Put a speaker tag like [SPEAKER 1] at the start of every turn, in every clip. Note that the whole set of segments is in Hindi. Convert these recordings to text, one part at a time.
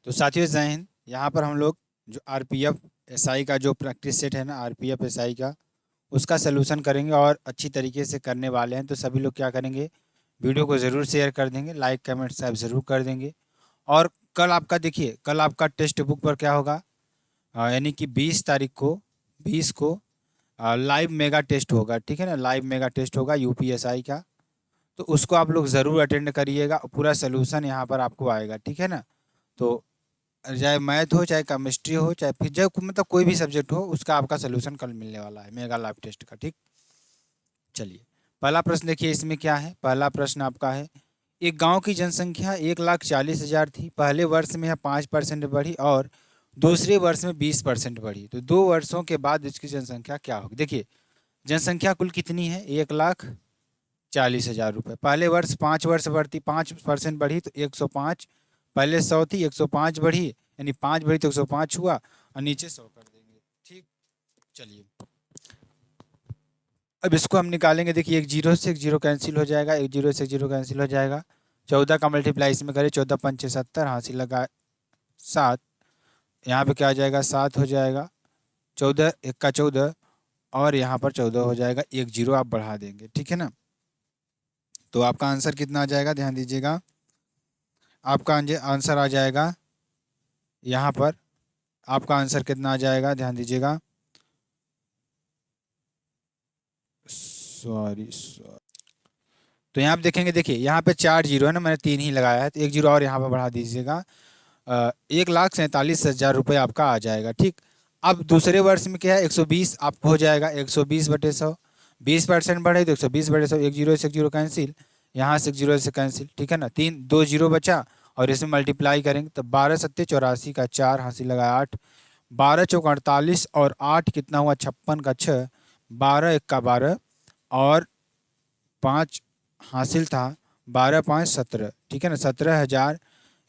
[SPEAKER 1] तो साथियों जय हिंद। यहाँ पर हम लोग जो आरपीएफ एसआई का जो प्रैक्टिस सेट है ना, आरपीएफ एसआई का, उसका सलूशन करेंगे और अच्छी तरीके से करने वाले हैं। तो सभी लोग क्या करेंगे, वीडियो को ज़रूर शेयर कर देंगे, लाइक कमेंट सब ज़रूर कर देंगे। और कल आपका देखिए, कल आपका टेक्स्ट बुक पर क्या होगा, यानी कि 20 तारीख को 20 को लाइव मेगा टेस्ट होगा। ठीक है ना, लाइव मेगा टेस्ट होगा यूपीएसआई का। तो उसको आप लोग ज़रूर अटेंड करिएगा, पूरा सलूशन यहाँ पर आपको आएगा। ठीक है ना, तो चाहे मैथ हो, चाहे केमिस्ट्री हो, चाहे फिजिक्स, मतलब कोई भी सब्जेक्ट हो, उसका आपका सोल्यूशन कल मिलने वाला है मेगा लैब टेस्ट का। ठीक, चलिए पहला प्रश्न देखिए, इसमें क्या है। पहला प्रश्न आपका है, एक गांव की जनसंख्या 1,40,000 थी। पहले वर्ष में यह 5% बढ़ी और दूसरे वर्ष में 20% बढ़ी। तो 2 वर्षों के बाद इसकी जनसंख्या क्या होगी। देखिए, जनसंख्या कुल कितनी है, 1,40,000 रुपये। पहले वर्ष 5 वर्ष बढ़ती, 5% बढ़ी तो 105। पहले 100 थी, 105 बढ़ी, यानी 5 बढ़ी तो 105 हुआ, और नीचे 100 कर देंगे। ठीक, चलिए अब इसको हम निकालेंगे। देखिए, एक जीरो से एक जीरो कैंसिल हो जाएगा, एक जीरो से एक जीरो कैंसिल हो जाएगा। 14 का मल्टीप्लाई इसमें करें, 14 पंचे 70, हासिल लगा 7। यहाँ पे क्या आ जाएगा, 7 हो जाएगा। 14 एक का 14, और यहाँ पर 14 हो जाएगा। एक जीरो आप बढ़ा देंगे। ठीक है ना, तो आपका आंसर कितना आ जाएगा, ध्यान दीजिएगा। आपका आंसर आ जाएगा यहाँ पर, आपका आंसर कितना आ जाएगा, ध्यान दीजिएगा। सॉरी, तो यहाँ पे देखेंगे, देखिए यहाँ पे 4 जीरो है ना, मैंने 3 ही लगाया है, तो एक जीरो और यहाँ पर बढ़ा दीजिएगा। 1,47,000 रुपये आपका आ जाएगा। ठीक, अब दूसरे वर्ष में क्या है, 120 आपको हो जाएगा, 120/100। 20% बढ़े तो 120/100, एक जीरो से एक जीरो कैंसिल, यहाँ से एक जीरो से कैंसिल। ठीक है ना, 2 जीरो बचा, और इसमें मल्टीप्लाई करेंगे तो 12 सत्ते 84 का 4, हासिल लगा 8। 12 चौक 48, और 8 कितना हुआ, 56 का 6। 12 एक का 12, और 5 हासिल था, 12 5 17। ठीक है ना, 17,000,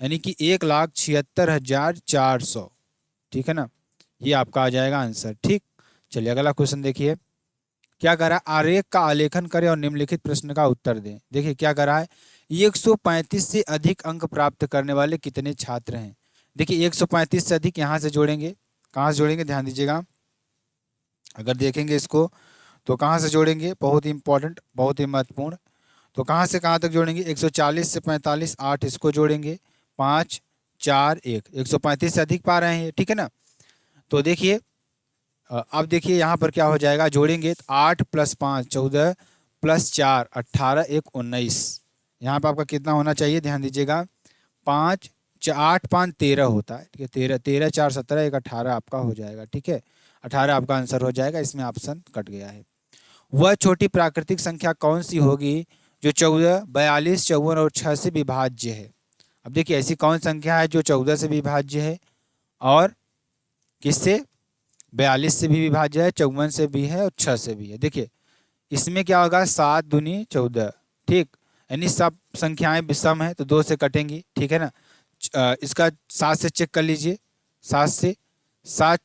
[SPEAKER 1] यानी कि 1,76,400। ठीक है ना, ये आपका आ जाएगा आंसर। ठीक, चलिए अगला क्वेश्चन देखिए, क्या करा, आरेख का आलेखन करें और निम्नलिखित प्रश्न का उत्तर दें। देखिए क्या करा है, 135 से अधिक अंक प्राप्त करने वाले कितने छात्र हैं। देखिए 135 से अधिक यहाँ से जोड़ेंगे, कहाँ से जोड़ेंगे, ध्यान दीजिएगा। अगर देखेंगे इसको तो कहाँ से जोड़ेंगे, बहुत ही इंपॉर्टेंट, बहुत ही महत्वपूर्ण। तो कहाँ से कहाँ तक जोड़ेंगे, 140 से 45, 8 इसको जोड़ेंगे, 5 4 1, 135 से अधिक पा रहे हैं ये। ठीक है ना, तो देखिए अब देखिए यहाँ पर क्या हो जाएगा, जोड़ेंगे तो 8 + 5 14 + 4 18, 1 19। यहाँ पर आपका कितना होना चाहिए, ध्यान दीजिएगा, 5 8 5 13 होता है। ठीक है, 13 13 4 17, 1 18 आपका हो जाएगा। ठीक है, 18 आपका आंसर हो जाएगा, इसमें ऑप्शन कट गया है। वह छोटी प्राकृतिक संख्या कौन सी होगी जो 14 42 54 और 6 से विभाज्य है। अब देखिए ऐसी कौन संख्या है जो 14 से विभाज्य है, और किससे, 42 से भी विभाज्य है, 54 से भी है, और 6 से भी है। देखिए इसमें क्या होगा, 7 दूनी 14। ठीक, यानी सब संख्याएं विषम है तो 2 से कटेंगी। ठीक है ना, इसका 7 से चेक कर लीजिए, 7 से 7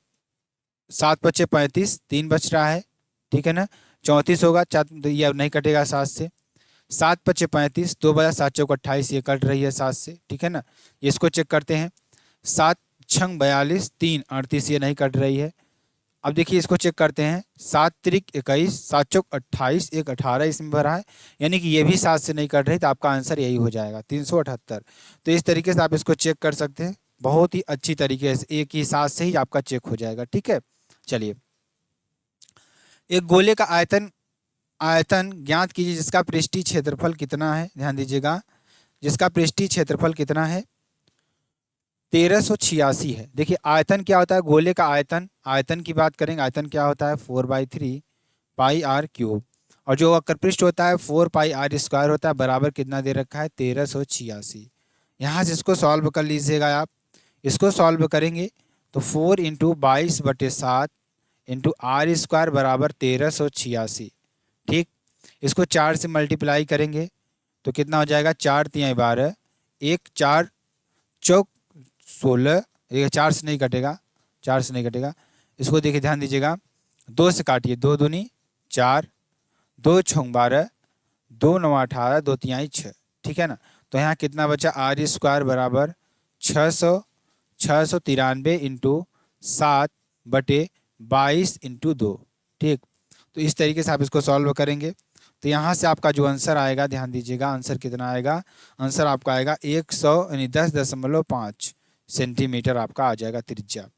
[SPEAKER 1] 7 पचे 35, 3 बच रहा है। ठीक है ना, 34 होगा, 4 तो ये अब नहीं कटेगा 7 से। 7 पचे 35, 2 बजा 7 चौक 28, ये कट रही है 7 से। ठीक है ना, इसको चेक करते हैं, 7 छंग 42, 3 38, ये नहीं कट रही है। अब देखिए इसको चेक करते हैं, 7 त्रिक 21, 7 चौक 28, 1 18 इसमें भरा है, यानी कि ये भी 7 से नहीं कट रही, तो आपका आंसर यही हो जाएगा, 378। तो इस तरीके से आप इसको चेक कर सकते हैं, बहुत ही अच्छी तरीके से, एक ही 7 से ही आपका चेक हो जाएगा। ठीक है, चलिए, एक गोले का आयतन आयतन ज्ञात कीजिए जिसका पृष्ठीय क्षेत्रफल कितना है। ध्यान दीजिएगा, जिसका पृष्ठीय क्षेत्रफल कितना है, 1386 है। देखिए आयतन क्या होता है, गोले का आयतन, आयतन की बात करेंगे, आयतन क्या होता है, 4/3 πr³। और जो वक्र पृष्ठ होता है 4πr² होता है, बराबर कितना दे रखा है, 1386। यहाँ से इसको सॉल्व कर लीजिएगा आप, इसको सॉल्व करेंगे तो 4 × 22/7 × r² बराबर 1386। ठीक, इसको 4 से मल्टीप्लाई करेंगे तो कितना हो जाएगा, 4 × 12, 1 4 चौक 16, ये 4 से नहीं कटेगा, 4 से नहीं कटेगा। इसको देखिए, ध्यान दीजिएगा, 2 से काटिए, 2 दूनी 4, 2 छंग 12, 2 9 18, 2 तिहाई 6। ठीक है ना, तो यहाँ कितना बचा, r² बराबर 600 693 इंटू 7/22 ठीक। तो इस तरीके से आप इसको सॉल्व करेंगे तो यहाँ से आपका जो आंसर आएगा, ध्यान दीजिएगा आंसर कितना आएगा, आंसर आपका आएगा 100 यानी 10.5 सेंटीमीटर आपका आ जाएगा त्रिज्या।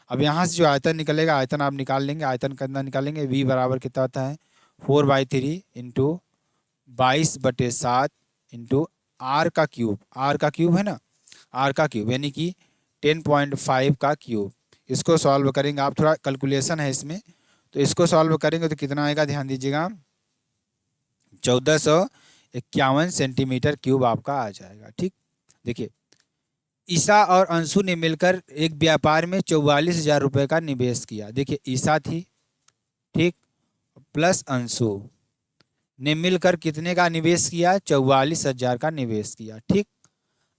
[SPEAKER 1] अब यहाँ से जो आयतन निकलेगा, आयतन आप निकाल लेंगे, आयतन कितना निकालेंगे, v बराबर कितना होता है 4/3 इंटू 22/7 इंटू r का क्यूब, r का क्यूब है ना, r का क्यूब यानी कि 10.5 का क्यूब। इसको सॉल्व करेंगे आप, थोड़ा कैलकुलेशन है इसमें, तो इसको सॉल्व करेंगे तो कितना आएगा, ध्यान दीजिएगा 1451 सेंटीमीटर क्यूब आपका आ जाएगा। ठीक, देखिए ईसा और अंशु ने मिलकर एक व्यापार में 44,000 रुपये का निवेश किया। देखिए ईसा थी, ठीक, प्लस अंशु ने मिलकर कितने का निवेश किया, 44,000 का निवेश किया। ठीक,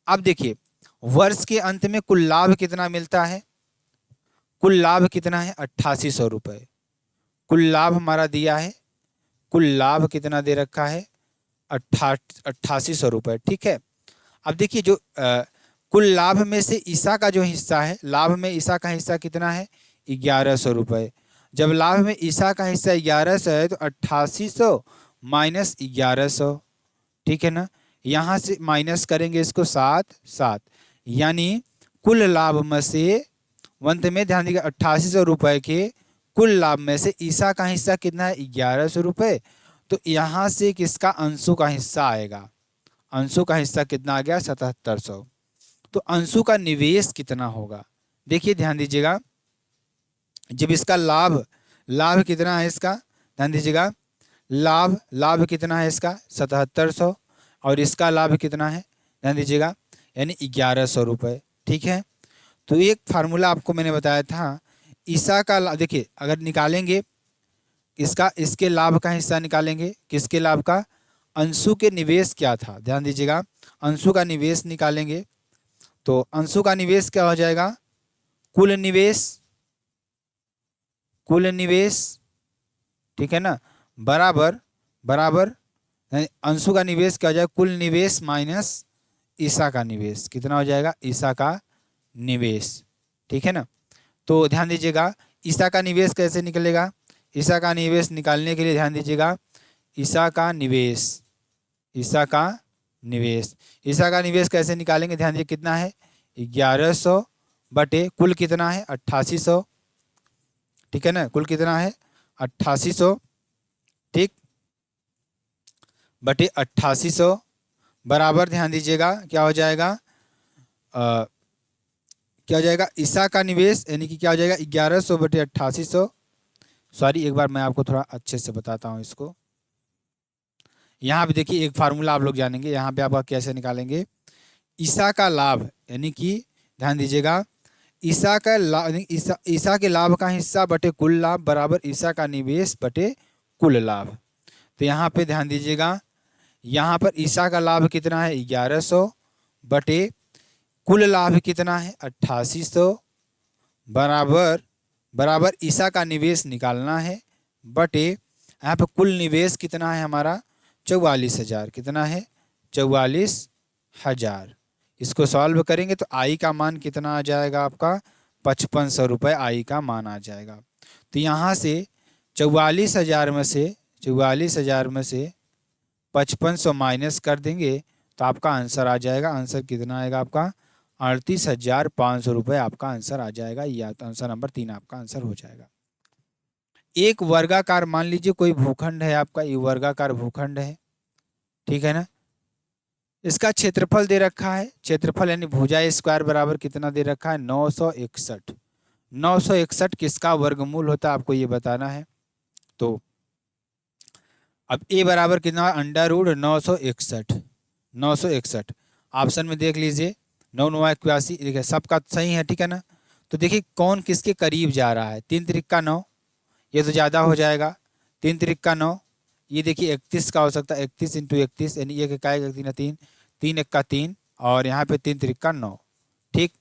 [SPEAKER 1] अब देखिए वर्ष के अंत में कुल लाभ कितना मिलता है, कुल लाभ कितना है 8800 रुपये, कुल लाभ हमारा दिया है, कुल लाभ कितना दे रखा है 8800 रुपये। ठीक है, अब देखिए जो कुल लाभ में से ईसा का जो हिस्सा है, लाभ में ईसा का हिस्सा कितना है 1100 रुपये। जब लाभ में ईसा का हिस्सा 1100 है तो 8800 माइनस 1100, ठीक है ना, यहाँ से माइनस करेंगे इसको 7 यानी कुल लाभ में से, अंत में ध्यान दीजिए 8800 रुपये के कुल लाभ में से ईसा का हिस्सा कितना है 1100 रुपये, तो यहाँ से किसका अंशु का हिस्सा आएगा, अंशु का हिस्सा कितना आ गया 7700। तो अंशु का निवेश कितना होगा, देखिए ध्यान दीजिएगा, जब इसका लाभ, लाभ कितना है इसका, ध्यान दीजिएगा लाभ कितना है इसका 7700 और इसका लाभ कितना है, ध्यान दीजिएगा यानी 1100 रुपये। ठीक है, तो एक फार्मूला आपको मैंने बताया था, ईसा का देखिए अगर निकालेंगे इसका, इसके लाभ का हिस्सा निकालेंगे, किसके लाभ का, अंशु के निवेश क्या था, ध्यान दीजिएगा अंशु का निवेश निकालेंगे तो अंशु का निवेश क्या हो जाएगा, कुल निवेश, कुल निवेश, ठीक है ना, बराबर अंशु का निवेश क्या हो जाएगा, कुल निवेश माइनस ईसा का निवेश, कितना हो जाएगा ईसा का निवेश। ठीक है ना, तो ध्यान दीजिएगा ईसा का निवेश कैसे निकलेगा, ईसा का निवेश निकालने के लिए ध्यान दीजिएगा ईसा का निवेश, ईसा का निवेश, ईसा का निवेश कैसे निकालेंगे, ध्यान दीजिए कितना है 1100 बटे कुल कितना है 8800, ठीक है ना, कुल कितना है 8800, ठीक, बटे 8800 बराबर ध्यान दीजिएगा क्या हो जाएगा, क्या हो जाएगा ईसा का निवेश यानी कि क्या हो जाएगा 1100 बटे 8800, सॉरी एक बार मैं आपको थोड़ा अच्छे से बताता हूँ इसको। यहाँ पे देखिए एक फार्मूला आप लोग जानेंगे, यहाँ पे आप कैसे निकालेंगे, ईसा का लाभ यानी कि ध्यान दीजिएगा ईसा का लाभ, ईसा के लाभ का हिस्सा बटे कुल लाभ बराबर ईसा का निवेश बटे कुल लाभ। तो यहाँ पे ध्यान दीजिएगा यहाँ पर ईसा का लाभ कितना है 1100 बटे कुल लाभ कितना है 8800 बराबर ईसा का निवेश निकालना है बटे यहाँ पे कुल निवेश कितना है हमारा 44,000, कितना है 44,000। इसको सॉल्व करेंगे तो आई का मान कितना आ जाएगा आपका 5500 रुपये आई का मान आ जाएगा। तो यहाँ से 44,000 में से 5500 माइनस कर देंगे तो आपका आंसर आ जाएगा, आंसर कितना आएगा आपका 38,500 रुपये आपका आंसर आ जाएगा, या आंसर नंबर 3 आपका आंसर हो जाएगा। एक वर्गाकार, मान लीजिए कोई भूखंड है आपका, ये वर्गाकार भूखंड है, ठीक है ना, इसका क्षेत्रफल दे रखा है, क्षेत्रफल यानी भुजा स्क्वायर बराबर कितना दे रखा है 961। 961 किसका वर्गमूल होता है आपको ये बताना है। तो अब ए बराबर कितना अंडर रूट 961 ऑप्शन में देख लीजिए 9 9 81, देखिए सबका सही है, ठीक है ना। तो देखिए कौन किसके करीब जा रहा है, 3 त्रिक का 9, ये तो ज़्यादा हो जाएगा, 3 त्रिक का 9, ये देखिए 31 का हो सकता है, 31 इंटू 31 यानी एक इकाई 3 3 1 का 3 और यहाँ पे 3 त्रिक का 9, ठीक।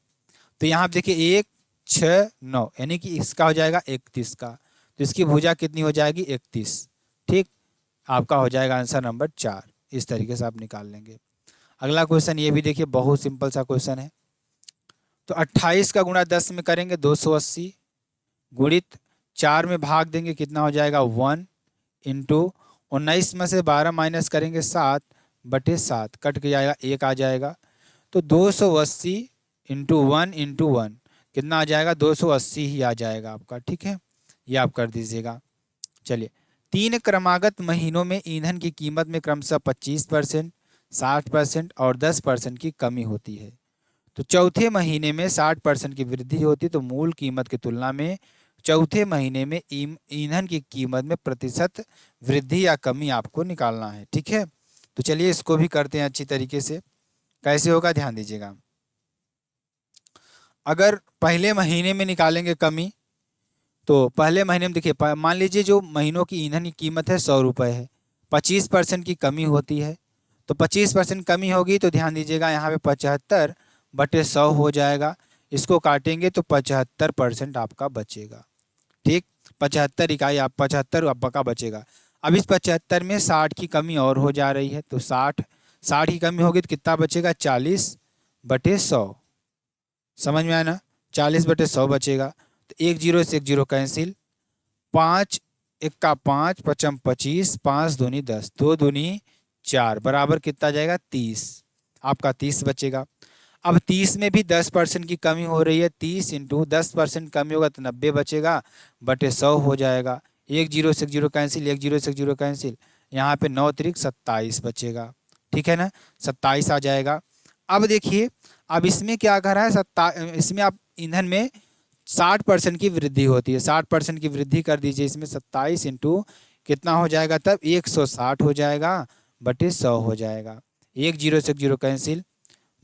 [SPEAKER 1] तो यहाँ पे देखिए 1 6 9 यानी कि इसका हो जाएगा 31 का, तो इसकी भुजा कितनी हो जाएगी 31, ठीक, आपका हो जाएगा आंसर नंबर 4। इस तरीके से आप निकाल लेंगे। अगला क्वेश्चन ये भी देखिए बहुत सिंपल सा क्वेश्चन है, तो 28 का गुणा 10 में करेंगे 280, गुणित 4 में भाग देंगे कितना हो जाएगा 1, इंटू 19 में से 12 माइनस करेंगे 7/7, कट के जाएगा 1 आ जाएगा। तो 280 इंटू 1 कितना आ जाएगा 280 ही आ जाएगा आपका। ठीक है, ये आप कर दीजिएगा। चलिए, 3 क्रमागत महीनों में ईंधन की कीमत में क्रमशः 25%, 60% और 10% की कमी होती है। तो चौथे महीने में 60% की वृद्धि होती है, तो मूल कीमत की तुलना में चौथे महीने में ईंधन की कीमत में प्रतिशत वृद्धि या कमी आपको निकालना है। ठीक है, तो चलिए इसको भी करते हैं अच्छी तरीके से। कैसे होगा ध्यान दीजिएगा। अगर पहले महीने में निकालेंगे कमी, तो पहले महीने में देखिए, मान लीजिए जो महीनों की ईंधन की कीमत है 100 रुपये है, 25% की कमी होती है। तो 25% कमी होगी तो ध्यान दीजिएगा यहाँ पे 75/100 हो जाएगा। इसको काटेंगे तो 75% आपका बचेगा। ठीक, 75 इकाई आप 75 आपका बचेगा। अब इस 75 में 60 की कमी और हो जा रही है, तो 60 की कमी होगी तो कितना बचेगा 40/100। समझ में आया ना, 40/100 बचेगा। तो 1 0 से 1 0 कैंसिल, 5 1 5 5 25, 5 दूनी 10, 2 दूनी 4 बराबर कितना जाएगा 30, आपका 30 बचेगा। अब 30 में भी 10% की कमी हो रही है, 30 इंटू 10% कमी होगा तो 90 बचेगा, बटे 100 हो जाएगा। 1 0 से 1 0 कैंसिल, 1 0 से 1 0 कैंसिल, यहाँ पे 9 त्रिक 27 बचेगा। ठीक है ना, 27 आ जाएगा। अब देखिए, अब इसमें क्या कर रहा है, इसमें आप ईंधन में 60% की वृद्धि होती है, 60% की वृद्धि कर दीजिए इसमें, 27 इंटू कितना हो जाएगा तब 160 हो जाएगा, बटे 100 हो जाएगा। 1 0 से 1 0 कैंसिल,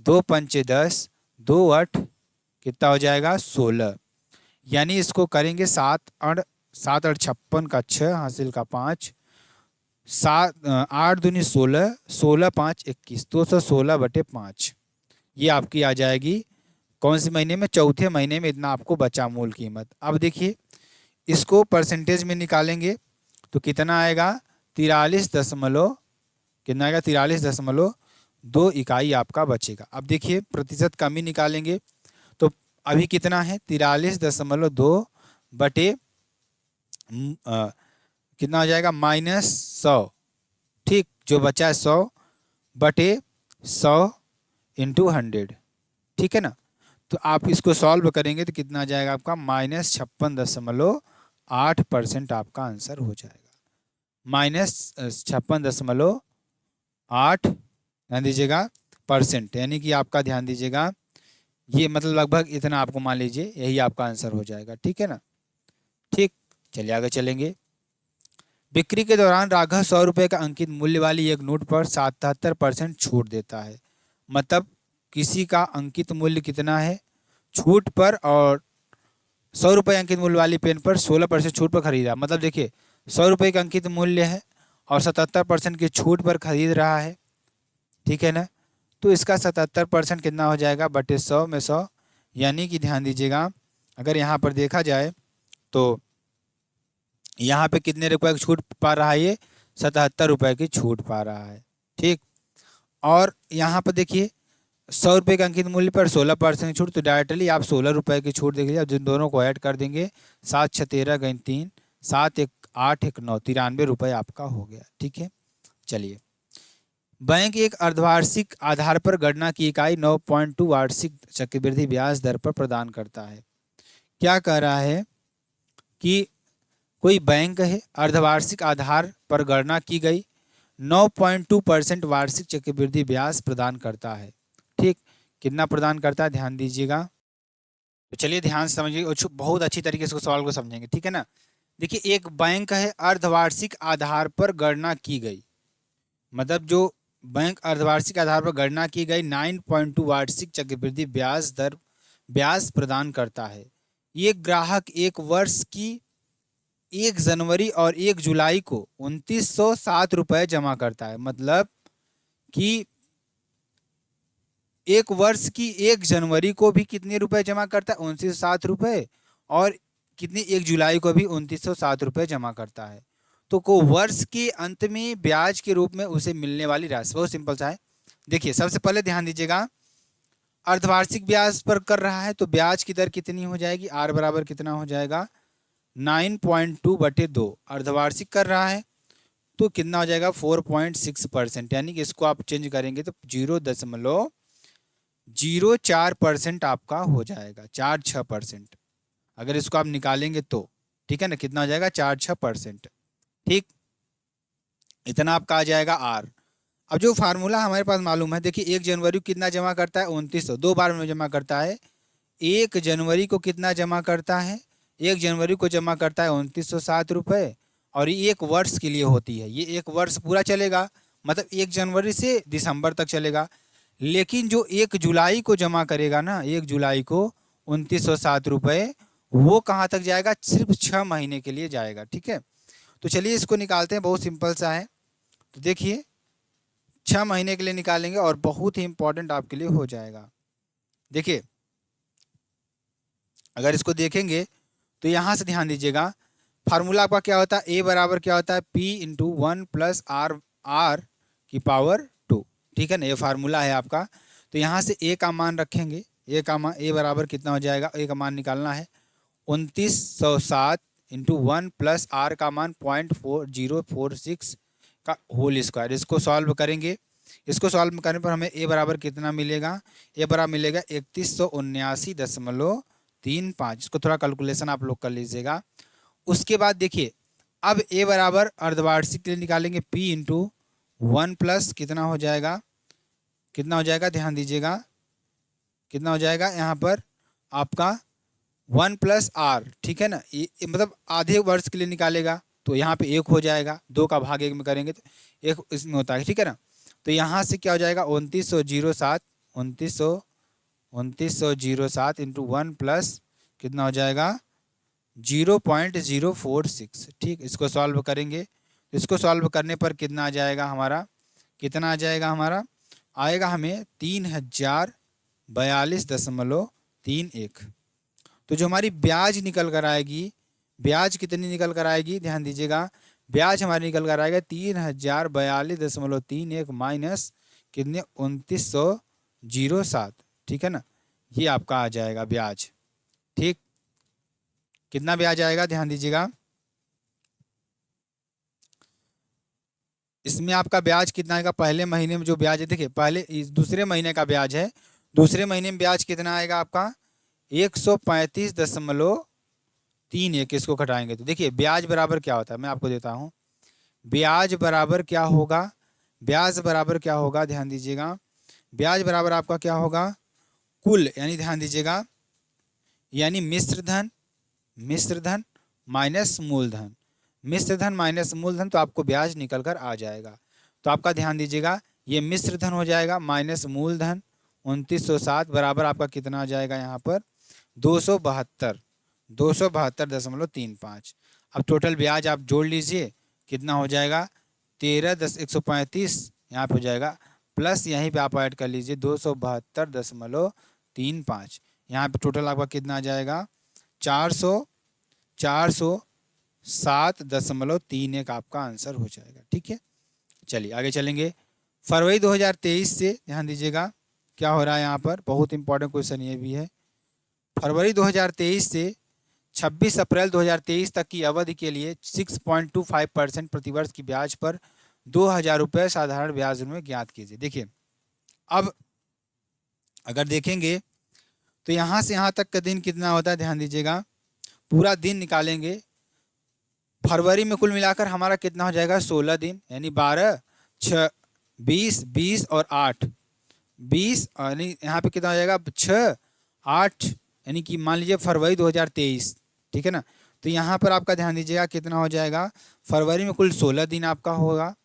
[SPEAKER 1] 2 पंचे 10, 2 8 कितना हो जाएगा 16। यानी इसको करेंगे 7 8 56 का 6 हासिल का 5, 8 दूनी 16, 16 5 21, 216/5। ये आपकी आ जाएगी कौन से महीने में, चौथे महीने में। इतना आपको बचा मूल कीमत। अब देखिए, इसको परसेंटेज में निकालेंगे तो कितना आएगा 43 दशमलव, कितना आएगा 43.2 इकाई आपका बचेगा। अब देखिए प्रतिशत कमी निकालेंगे तो अभी कितना है 43.2 बटे कितना हो जाएगा -100। ठीक, जो बचा है 100 बटे 100 इंटू 100। ठीक है ना, तो आप इसको सॉल्व करेंगे तो कितना आ जाएगा आपका -56.8% आपका आंसर हो जाएगा। -56.8 ध्यान दीजिएगा % यानी कि आपका ध्यान दीजिएगा ये मतलब लगभग इतना आपको मान लीजिए यही आपका आंसर हो जाएगा। ठीक है ना, ठीक, चलिए आगे चलेंगे। बिक्री के दौरान राघव 100 रुपये का अंकित मूल्य वाली एक नोट पर 77% छूट देता है। मतलब किसी का अंकित मूल्य कितना है छूट पर, और 100 रुपये अंकित मूल्य वाली पेन पर 16% छूट पर खरीदा। मतलब देखिए 100 रुपये का अंकित मूल्य है और 77% की छूट पर खरीद रहा है। ठीक है ना, तो इसका 77% कितना हो जाएगा बटे 100 में 100, यानी कि ध्यान दीजिएगा अगर यहाँ पर देखा जाए तो यहाँ पे कितने रुपए की छूट पा रहा है, ये 77 रुपये की छूट पा रहा है। ठीक, और यहाँ पर देखिए 100 रुपये के अंकित मूल्य पर 16% छूट, तो डायरेक्टली आप 16 रुपये की छूट देख लीजिए। जिन दोनों को ऐड कर देंगे 7 6 13 × 3 7 1 8 1 9 93 रुपये आपका हो गया। ठीक है, चलिए। बैंक एक अर्धवार्षिक आधार पर गणना की इकाई 9.2 वार्षिक चक्रवृद्धि ब्याज दर पर प्रदान करता है। क्या कह रहा है कि कोई बैंक है, अर्धवार्षिक आधार पर गणना की गई 9.2% वार्षिक चक्रवृद्धि ब्याज प्रदान करता है। ठीक, कितना प्रदान करता है ध्यान दीजिएगा। तो चलिए ध्यान से समझिए, बहुत अच्छी तरीके से सवाल को समझेंगे। ठीक है ना, देखिए एक बैंक है, अर्धवार्षिक आधार पर गणना की गई, मतलब जो बैंक अर्धवार्षिक आधार पर गणना की गई 9.2 वार्षिक चक्रवृद्धि ब्याज दर ब्याज प्रदान करता है। ये ग्राहक एक वर्ष की 1 जनवरी और 1 जुलाई को 2907 रुपये जमा करता है। मतलब कि एक वर्ष की 1 जनवरी को भी कितने रुपए जमा करता है 2907 रुपये, और कितनी 1 जुलाई को भी 2907 रुपये जमा करता है। तो को वर्ष के अंत में ब्याज के रूप में उसे मिलने वाली राशि बहुत सिंपल सा है। देखिए सबसे पहले ध्यान दीजिएगा, अर्धवार्षिक ब्याज पर कर रहा है तो ब्याज की दर कितनी हो जाएगी, आर बराबर कितना हो जाएगा 9.2/2। अर्धवार्षिक कर रहा है तो कितना हो जाएगा 4.6%, यानी कि इसको आप चेंज करेंगे तो 0.04% आपका हो जाएगा, 4-6%। अगर इसको आप निकालेंगे तो ठीक है ना, कितना हो जाएगा 4-6%। ठीक, इतना आपका आ जाएगा आर। अब जो फार्मूला हमारे पास मालूम है, देखिए 1 जनवरी को कितना जमा करता है 2900, 2 बार में जमा करता है। 1 जनवरी को कितना जमा करता है, 1 जनवरी को जमा करता है 2907 रुपये, और ये 1 वर्ष के लिए होती है, ये 1 वर्ष पूरा चलेगा, मतलब 1 जनवरी से दिसंबर तक चलेगा। लेकिन जो 1 जुलाई को जमा करेगा ना, 1 जुलाई को 2907 रुपये, वो कहाँ तक जाएगा, सिर्फ 6 महीने के लिए जाएगा। ठीक है, तो चलिए इसको निकालते हैं, बहुत सिंपल सा है। तो देखिए 6 महीने के लिए निकालेंगे और बहुत ही इंपॉर्टेंट आपके लिए हो जाएगा। देखिए अगर इसको देखेंगे तो यहाँ से ध्यान दीजिएगा, फार्मूला आपका क्या होता है, ए बराबर क्या होता है P/1 + R/2। ठीक है ना, ये फार्मूला है आपका। तो यहाँ से ए का मान रखेंगे, ए बराबर कितना हो जाएगा, ए का मान निकालना है 2907 × 1 + R का मान 0.4046 का होल स्क्वायर। इसको सॉल्व करेंगे, इसको सॉल्व करने पर हमें ए बराबर कितना मिलेगा, ए बराबर मिलेगा 3179.35। इसको थोड़ा कैलकुलेशन आप लोग कर लीजिएगा। उसके बाद देखिए अब ए बराबर अर्धवार्षिक के लिए निकालेंगे, P/1 + कितना हो जाएगा, कितना हो जाएगा, ध्यान दीजिएगा कितना हो जाएगा यहाँ पर आपका 1 + R। ठीक है ना, ये मतलब आधे वर्ष के लिए निकालेगा तो यहाँ पे 1 हो जाएगा, 2 का भाग 1 में करेंगे तो 1 इसमें होता है। ठीक है ना, तो यहाँ से क्या हो जाएगा 2907 × 1 + कितना हो जाएगा 0.046। ठीक, इसको सॉल्व करेंगे, इसको सॉल्व करने पर कितना आ जाएगा हमारा, कितना आ जाएगा हमारा, आएगा हमें 3042.31। तो जो हमारी ब्याज निकल कर आएगी, ब्याज कितनी निकल कर आएगी, ध्यान दीजिएगा, ब्याज हमारी निकल कर आएगा 3042.31 माइनस कितने 2907। ठीक है ना, ये आपका आ जाएगा ब्याज। ठीक, कितना ब्याज आएगा, ध्यान दीजिएगा, इसमें आपका ब्याज कितना आएगा, पहले महीने में जो ब्याज है, देखिए पहले दूसरे महीने का ब्याज है, दूसरे महीने में ब्याज कितना आएगा आपका 135.31। इसको घटाएंगे तो देखिए ब्याज बराबर क्या होता है, मैं आपको देता हूँ, ब्याज बराबर क्या होगा, ब्याज बराबर क्या होगा, ध्यान दीजिएगा, ब्याज बराबर आपका क्या होगा कुल, यानी ध्यान दीजिएगा, यानी मिश्र धन माइनस मूलधन, मिश्र धन माइनस मूलधन, तो आपको ब्याज निकल कर आ जाएगा। तो आपका ध्यान दीजिएगा ये मिश्र धन हो जाएगा माइनस मूलधन 2907 बराबर आपका कितना आ जाएगा यहाँ पर 272.35। अब टोटल ब्याज आप जोड़ लीजिए, कितना हो जाएगा 13,135 यहाँ पे हो जाएगा, प्लस यहीं पे आप ऐड कर लीजिए 272.35। यहाँ पे टोटल आपका कितना आ जाएगा 407.31 आपका आंसर हो जाएगा। ठीक है, चलिए आगे चलेंगे। फरवरी 2023 से ध्यान दीजिएगा क्या हो रहा है यहाँ पर, बहुत इंपॉर्टेंट क्वेश्चन ये भी है। फरवरी 2023 से 26 अप्रैल 2023 तक की अवधि के लिए 6.25% प्रतिवर्ष की ब्याज पर 2,000 रुपये साधारण ब्याज में ज्ञात कीजिए। देखिए अब अगर देखेंगे तो यहाँ से यहाँ तक का दिन कितना होता है, ध्यान दीजिएगा, पूरा दिन निकालेंगे, फरवरी में कुल मिलाकर हमारा कितना हो जाएगा 16 दिन, यानी 12, 6, 20 और 8, 20 यानी यहाँ पे कितना हो जाएगा 6, 8, यानी कि मान लीजिए फरवरी 2023। ठीक है ना, तो यहाँ पर आपका ध्यान दीजिएगा कितना हो जाएगा, फरवरी में कुल 16 दिन आपका होगा।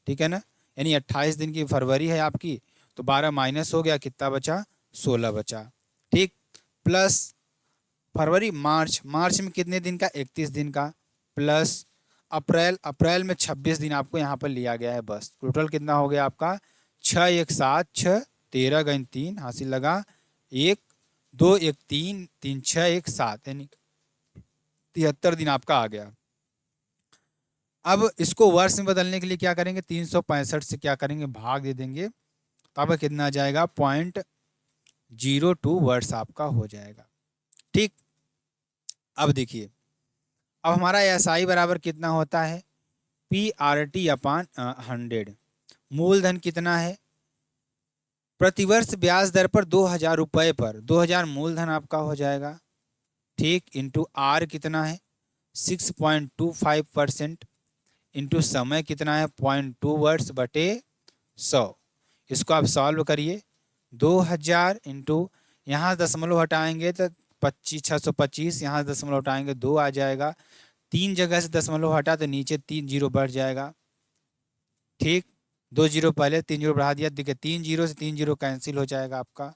[SPEAKER 1] ठीक है ना, यानी 28 दिन की फरवरी है आपकी, तो 12 माइनस हो गया, कितना बचा 16 बचा। ठीक, प्लस फरवरी मार्च में कितने दिन का 31 दिन का, प्लस अप्रैल में 26 दिन आपको यहाँ पर लिया गया है बस। टोटल कितना हो गया आपका 6 1 7 6 13 × 3 हासिल लगा 1 2 1 3 3 6 1 7, यानी 73 दिन आपका आ गया। अब इसको वर्ष में बदलने के लिए क्या करेंगे, 365 से क्या करेंगे भाग दे देंगे, तो आपका कितना आ जाएगा 02 वर्ष आपका हो जाएगा। ठीक, अब देखिए, अब हमारा SI बराबर कितना होता है, PRT अपान 100। मूलधन कितना है, प्रतिवर्ष ब्याज दर पर 2000 रुपये पर 2000 मूलधन आपका हो जाएगा। ठीक, इंटू आर कितना है 6.25% इंटू समय कितना है 0.2 वर्ष बटे 100। इसको आप सॉल्व करिए, 2000 इंटू यहाँ दशमलव हटाएंगे तो 625, यहाँ दशमलव हटाएंगे 2 आ जाएगा, 3 जगह से दशमलव हटा तो नीचे 3 जीरो बढ़ जाएगा। ठीक, 2 जीरो पहले 3 जीरो बढ़ा दिया, देखिए 3 जीरो से 3 जीरो कैंसिल हो जाएगा आपका,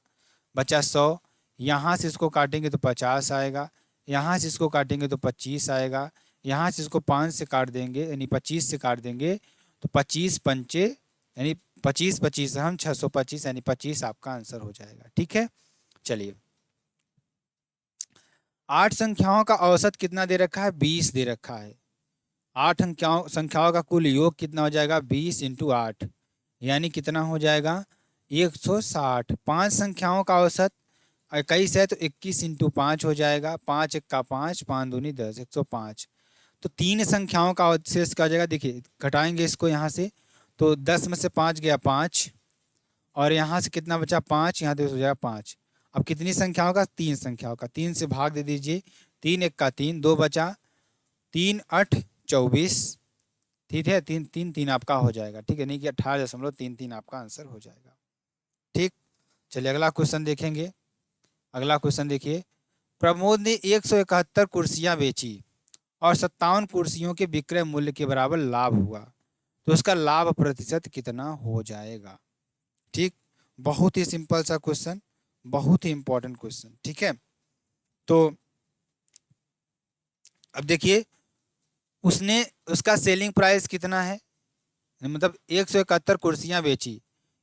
[SPEAKER 1] बचा 100। यहाँ से इसको काटेंगे तो 50 आएगा, यहाँ से इसको काटेंगे तो 25 आएगा, यहाँ से इसको 5 से काट देंगे यानी 25 से काट देंगे तो 25 पंचे यानी 25 25 हम 625 यानी 25 आपका आंसर हो जाएगा। ठीक है, चलिए 8 संख्याओं का औसत कितना दे रखा है, 20 दे रखा है। 8 संख्याओं का कुल योग कितना हो जाएगा, 20 इंटू 8 यानी कितना हो जाएगा 160। 5 संख्याओं का औसत 21 है तो 21 इंटू 5 हो जाएगा, 5 1 का 5, 5 दूनी 10, 105। तो 3 संख्याओं का अवशेष क्या हो जाएगा, देखिए घटाएंगे इसको यहाँ से तो 10 में से 5 गया 5 और यहाँ से कितना बचा 5, यहाँ से हो जाएगा 5। अब कितनी संख्याओं का, 3 संख्याओं का, 3 से भाग दे दीजिए, 3 1 का 3, 2 बचा, 3 8 24। ठीक है, 3 3 3 आपका हो जाएगा। ठीक है, नहीं कि 18.33 आपका आंसर हो जाएगा। ठीक, चलिए अगला क्वेश्चन देखेंगे। अगला क्वेश्चन देखिए, प्रमोद ने 171 कुर्सियां बेची और 57 कुर्सियों के विक्रय मूल्य के बराबर लाभ हुआ, तो उसका लाभ प्रतिशत कितना हो जाएगा। ठीक, बहुत ही सिंपल सा क्वेश्चन, बहुत ही इंपॉर्टेंट क्वेश्चन। ठीक है, तो अब देखिए उसने उसका सेलिंग प्राइस कितना है, मतलब 171 कुर्सियां बेची,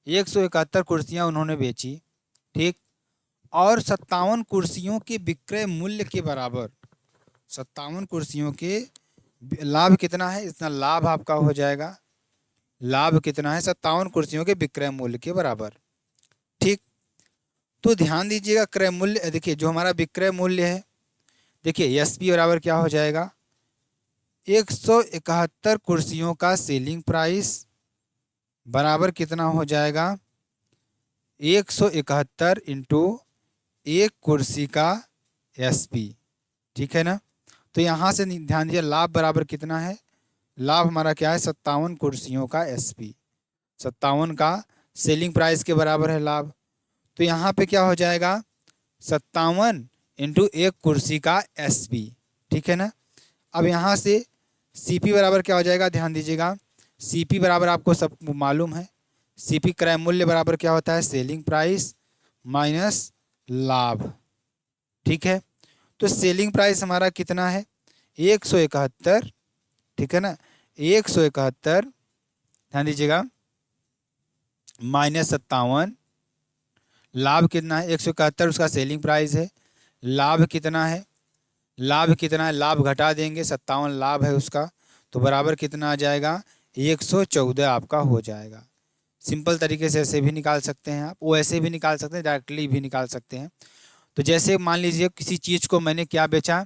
[SPEAKER 1] 171 कुर्सियां उन्होंने बेची। ठीक, और 57 कुर्सियों के विक्रय मूल्य के बराबर, 57 कुर्सियों के लाभ कितना है, इतना लाभ आपका हो जाएगा। लाभ कितना है, 57 कुर्सियों के विक्रय मूल्य के बराबर। ठीक, तो ध्यान दीजिएगा क्रय मूल्य, देखिए जो हमारा विक्रय मूल्य है, देखिए एसपी बराबर क्या हो जाएगा, 171 कुर्सियों का सेलिंग प्राइस बराबर कितना हो जाएगा, 171 इंटू 1 कुर्सी का एसपी। ठीक है ना, तो यहाँ से ध्यान दीजिए लाभ बराबर कितना है, लाभ हमारा क्या है 57 कुर्सियों का एसपी, 57 का सेलिंग प्राइस के बराबर है लाभ। तो यहाँ पे क्या हो जाएगा 57 इंटू 1 कुर्सी का एसपी। ठीक है ना, अब यहाँ से सीपी बराबर क्या हो जाएगा, ध्यान दीजिएगा सीपी बराबर आपको सब मालूम है, सीपी क्रय मूल्य बराबर क्या होता है, सेलिंग प्राइस माइनस लाभ। ठीक है, तो सेलिंग प्राइस हमारा कितना है 171। ठीक है ना, 171 ध्यान दीजिएगा माइनस 57, लाभ कितना है 171 उसका सेलिंग प्राइस है, लाभ कितना है, लाभ कितना है, लाभ घटा देंगे 57 लाभ है उसका, तो बराबर कितना आ जाएगा 114 आपका हो जाएगा। सिंपल तरीके से ऐसे भी निकाल सकते हैं आप, वो ऐसे भी निकाल सकते हैं, डायरेक्टली भी निकाल सकते हैं। तो जैसे मान लीजिए किसी चीज़ को मैंने क्या बेचा,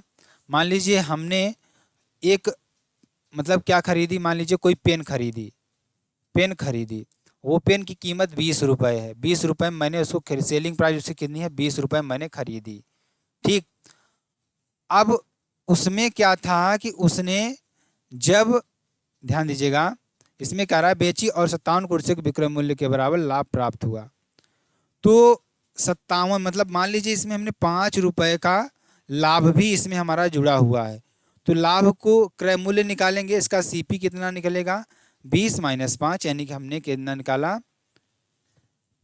[SPEAKER 1] मान लीजिए हमने एक मतलब क्या खरीदी, मान लीजिए कोई पेन खरीदी, पेन खरीदी, वो पेन की कीमत 20 रुपये है, 20 रुपये में मैंने उसको सेलिंग प्राइस उसकी कितनी है 20 रुपये में मैंने खरीदी। ठीक, अब उसमें क्या था कि उसने जब ध्यान दीजिएगा इसमें क्या रहा है बेची और 57 कुर्सियों के विक्रय मूल्य के बराबर लाभ प्राप्त हुआ, तो 57 मतलब मान लीजिए इसमें हमने 5 रुपये का लाभ भी इसमें हमारा जुड़ा हुआ है, तो लाभ को क्रय मूल्य निकालेंगे, इसका सीपी कितना निकलेगा 20 माइनस 5 यानी कि हमने कितना निकाला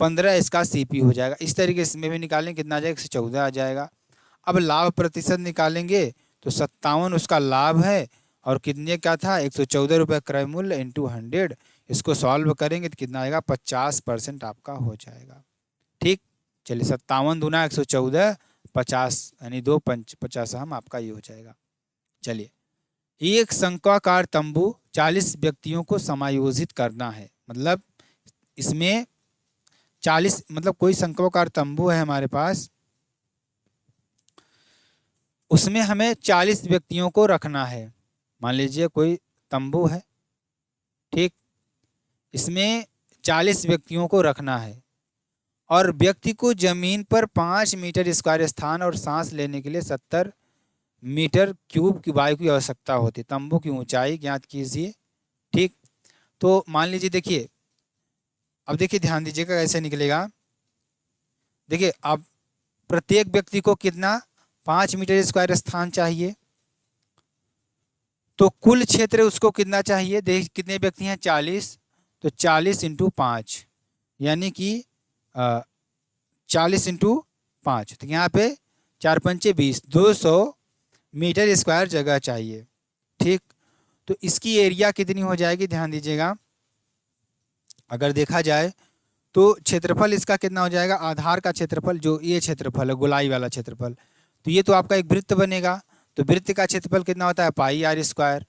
[SPEAKER 1] 15, इसका सीपी हो जाएगा। इस तरीके से इसमें भी निकालेंगे कितना आ जाएगा 114 आ जाएगा। अब लाभ प्रतिशत निकालेंगे तो 57 उसका लाभ है और कितने का था 114 रुपये क्रय मूल्य इंटू 100, इसको सॉल्व करेंगे तो कितना आएगा 50% आपका हो जाएगा। ठीक, चलिए 57 दूना 114, 50 यानी 2 पंच 50 हम आपका ये हो जाएगा। चलिए एक शंक्वाकार तंबू 40 व्यक्तियों को समायोजित करना है, मतलब इसमें 40 मतलब कोई शंक्वाकार तंबू है हमारे पास, उसमें हमें 40 व्यक्तियों को रखना है। मान लीजिए कोई तंबू है, ठीक, इसमें 40 व्यक्तियों को रखना है और व्यक्ति को जमीन पर 5 मीटर स्क्वायर स्थान और सांस लेने के लिए 70 मीटर क्यूब की वायु की आवश्यकता होती है। तंबू की ऊंचाई ज्ञात कीजिए, ठीक। तो मान लीजिए, देखिए अब देखिए ध्यान दीजिएगा कैसे निकलेगा। देखिए अब प्रत्येक व्यक्ति को कितना 5 मीटर स्क्वायर स्थान चाहिए, तो कुल क्षेत्र उसको कितना चाहिए, देख कितने व्यक्ति हैं 40, तो 40 इंटू 5 यानी कि 40 इंटू 5, तो यहाँ पे 4 पंचे 20, 200 मीटर स्क्वायर जगह चाहिए, ठीक। तो इसकी एरिया कितनी हो जाएगी, ध्यान दीजिएगा। अगर देखा जाए तो क्षेत्रफल इसका कितना हो जाएगा, आधार का क्षेत्रफल, जो ये क्षेत्रफल है गोलाई वाला क्षेत्रफल, तो ये तो आपका एक वृत्त बनेगा। तो वृत्त का क्षेत्रफल कितना होता है, पाई आर स्क्वायर।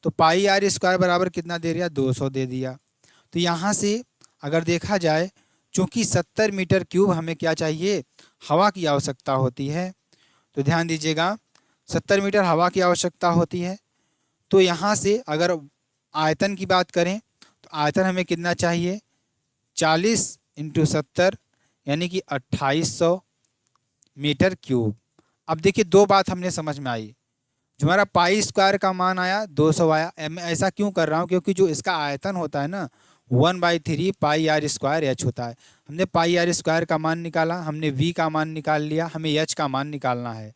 [SPEAKER 1] तो पाई आर स्क्वायर बराबर कितना दे दिया, 200 दे दिया। तो यहाँ से अगर देखा जाए, चूँकि 70 मीटर क्यूब हमें क्या चाहिए, हवा की आवश्यकता होती है। तो ध्यान दीजिएगा 70 मीटर हवा की आवश्यकता होती है। तो यहाँ से अगर आयतन की बात करें तो आयतन हमें कितना चाहिए, 40 इंटू 70 यानी कि 2800 मीटर क्यूब। अब देखिए दो बात हमने समझ में आई, जो हमारा पाई स्क्वायर का मान आया 200 आया। मैं ऐसा क्यों कर रहा हूँ, क्योंकि जो इसका आयतन होता है ना 1/3 पाई आर स्क्वायर एच होता है। हमने पाई आर स्क्वायर का मान निकाला, हमने वी का मान निकाल लिया, हमें एच का मान निकालना है।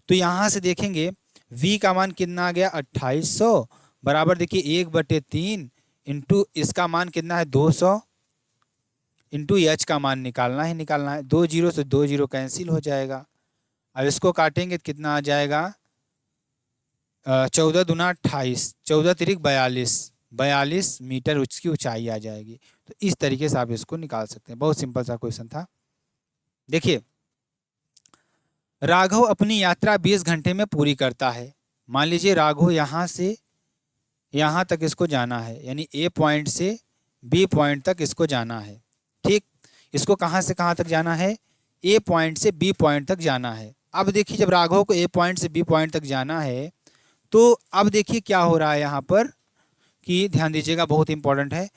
[SPEAKER 1] तो यहाँ से देखेंगे v का मान कितना आ गया 2800 बराबर देखिए 1/3 इंटू इसका मान कितना है 200 इंटू एच का मान निकालना है। 2 जीरो से 2 जीरो कैंसिल हो जाएगा। अब इसको काटेंगे तो कितना आ जाएगा, 14 दूना 28, 14 तिरिक 42 मीटर उसकी ऊंचाई आ जाएगी। तो इस तरीके से आप इसको निकाल सकते हैं। बहुत सिंपल सा क्वेश्चन था। देखिए राघव अपनी यात्रा 20 घंटे में पूरी करता है। मान लीजिए राघव यहाँ से यहाँ तक इसको जाना है, यानी ए पॉइंट से बी पॉइंट तक इसको जाना है, ठीक। इसको कहाँ से कहाँ तक जाना है, ए पॉइंट से बी पॉइंट तक जाना है। अब देखिए जब राघव को ए पॉइंट से बी पॉइंट तक जाना है, तो अब देखिए क्या हो रहा है यहाँ पर, कि ध्यान दीजिएगा बहुत इंपॉर्टेंट है।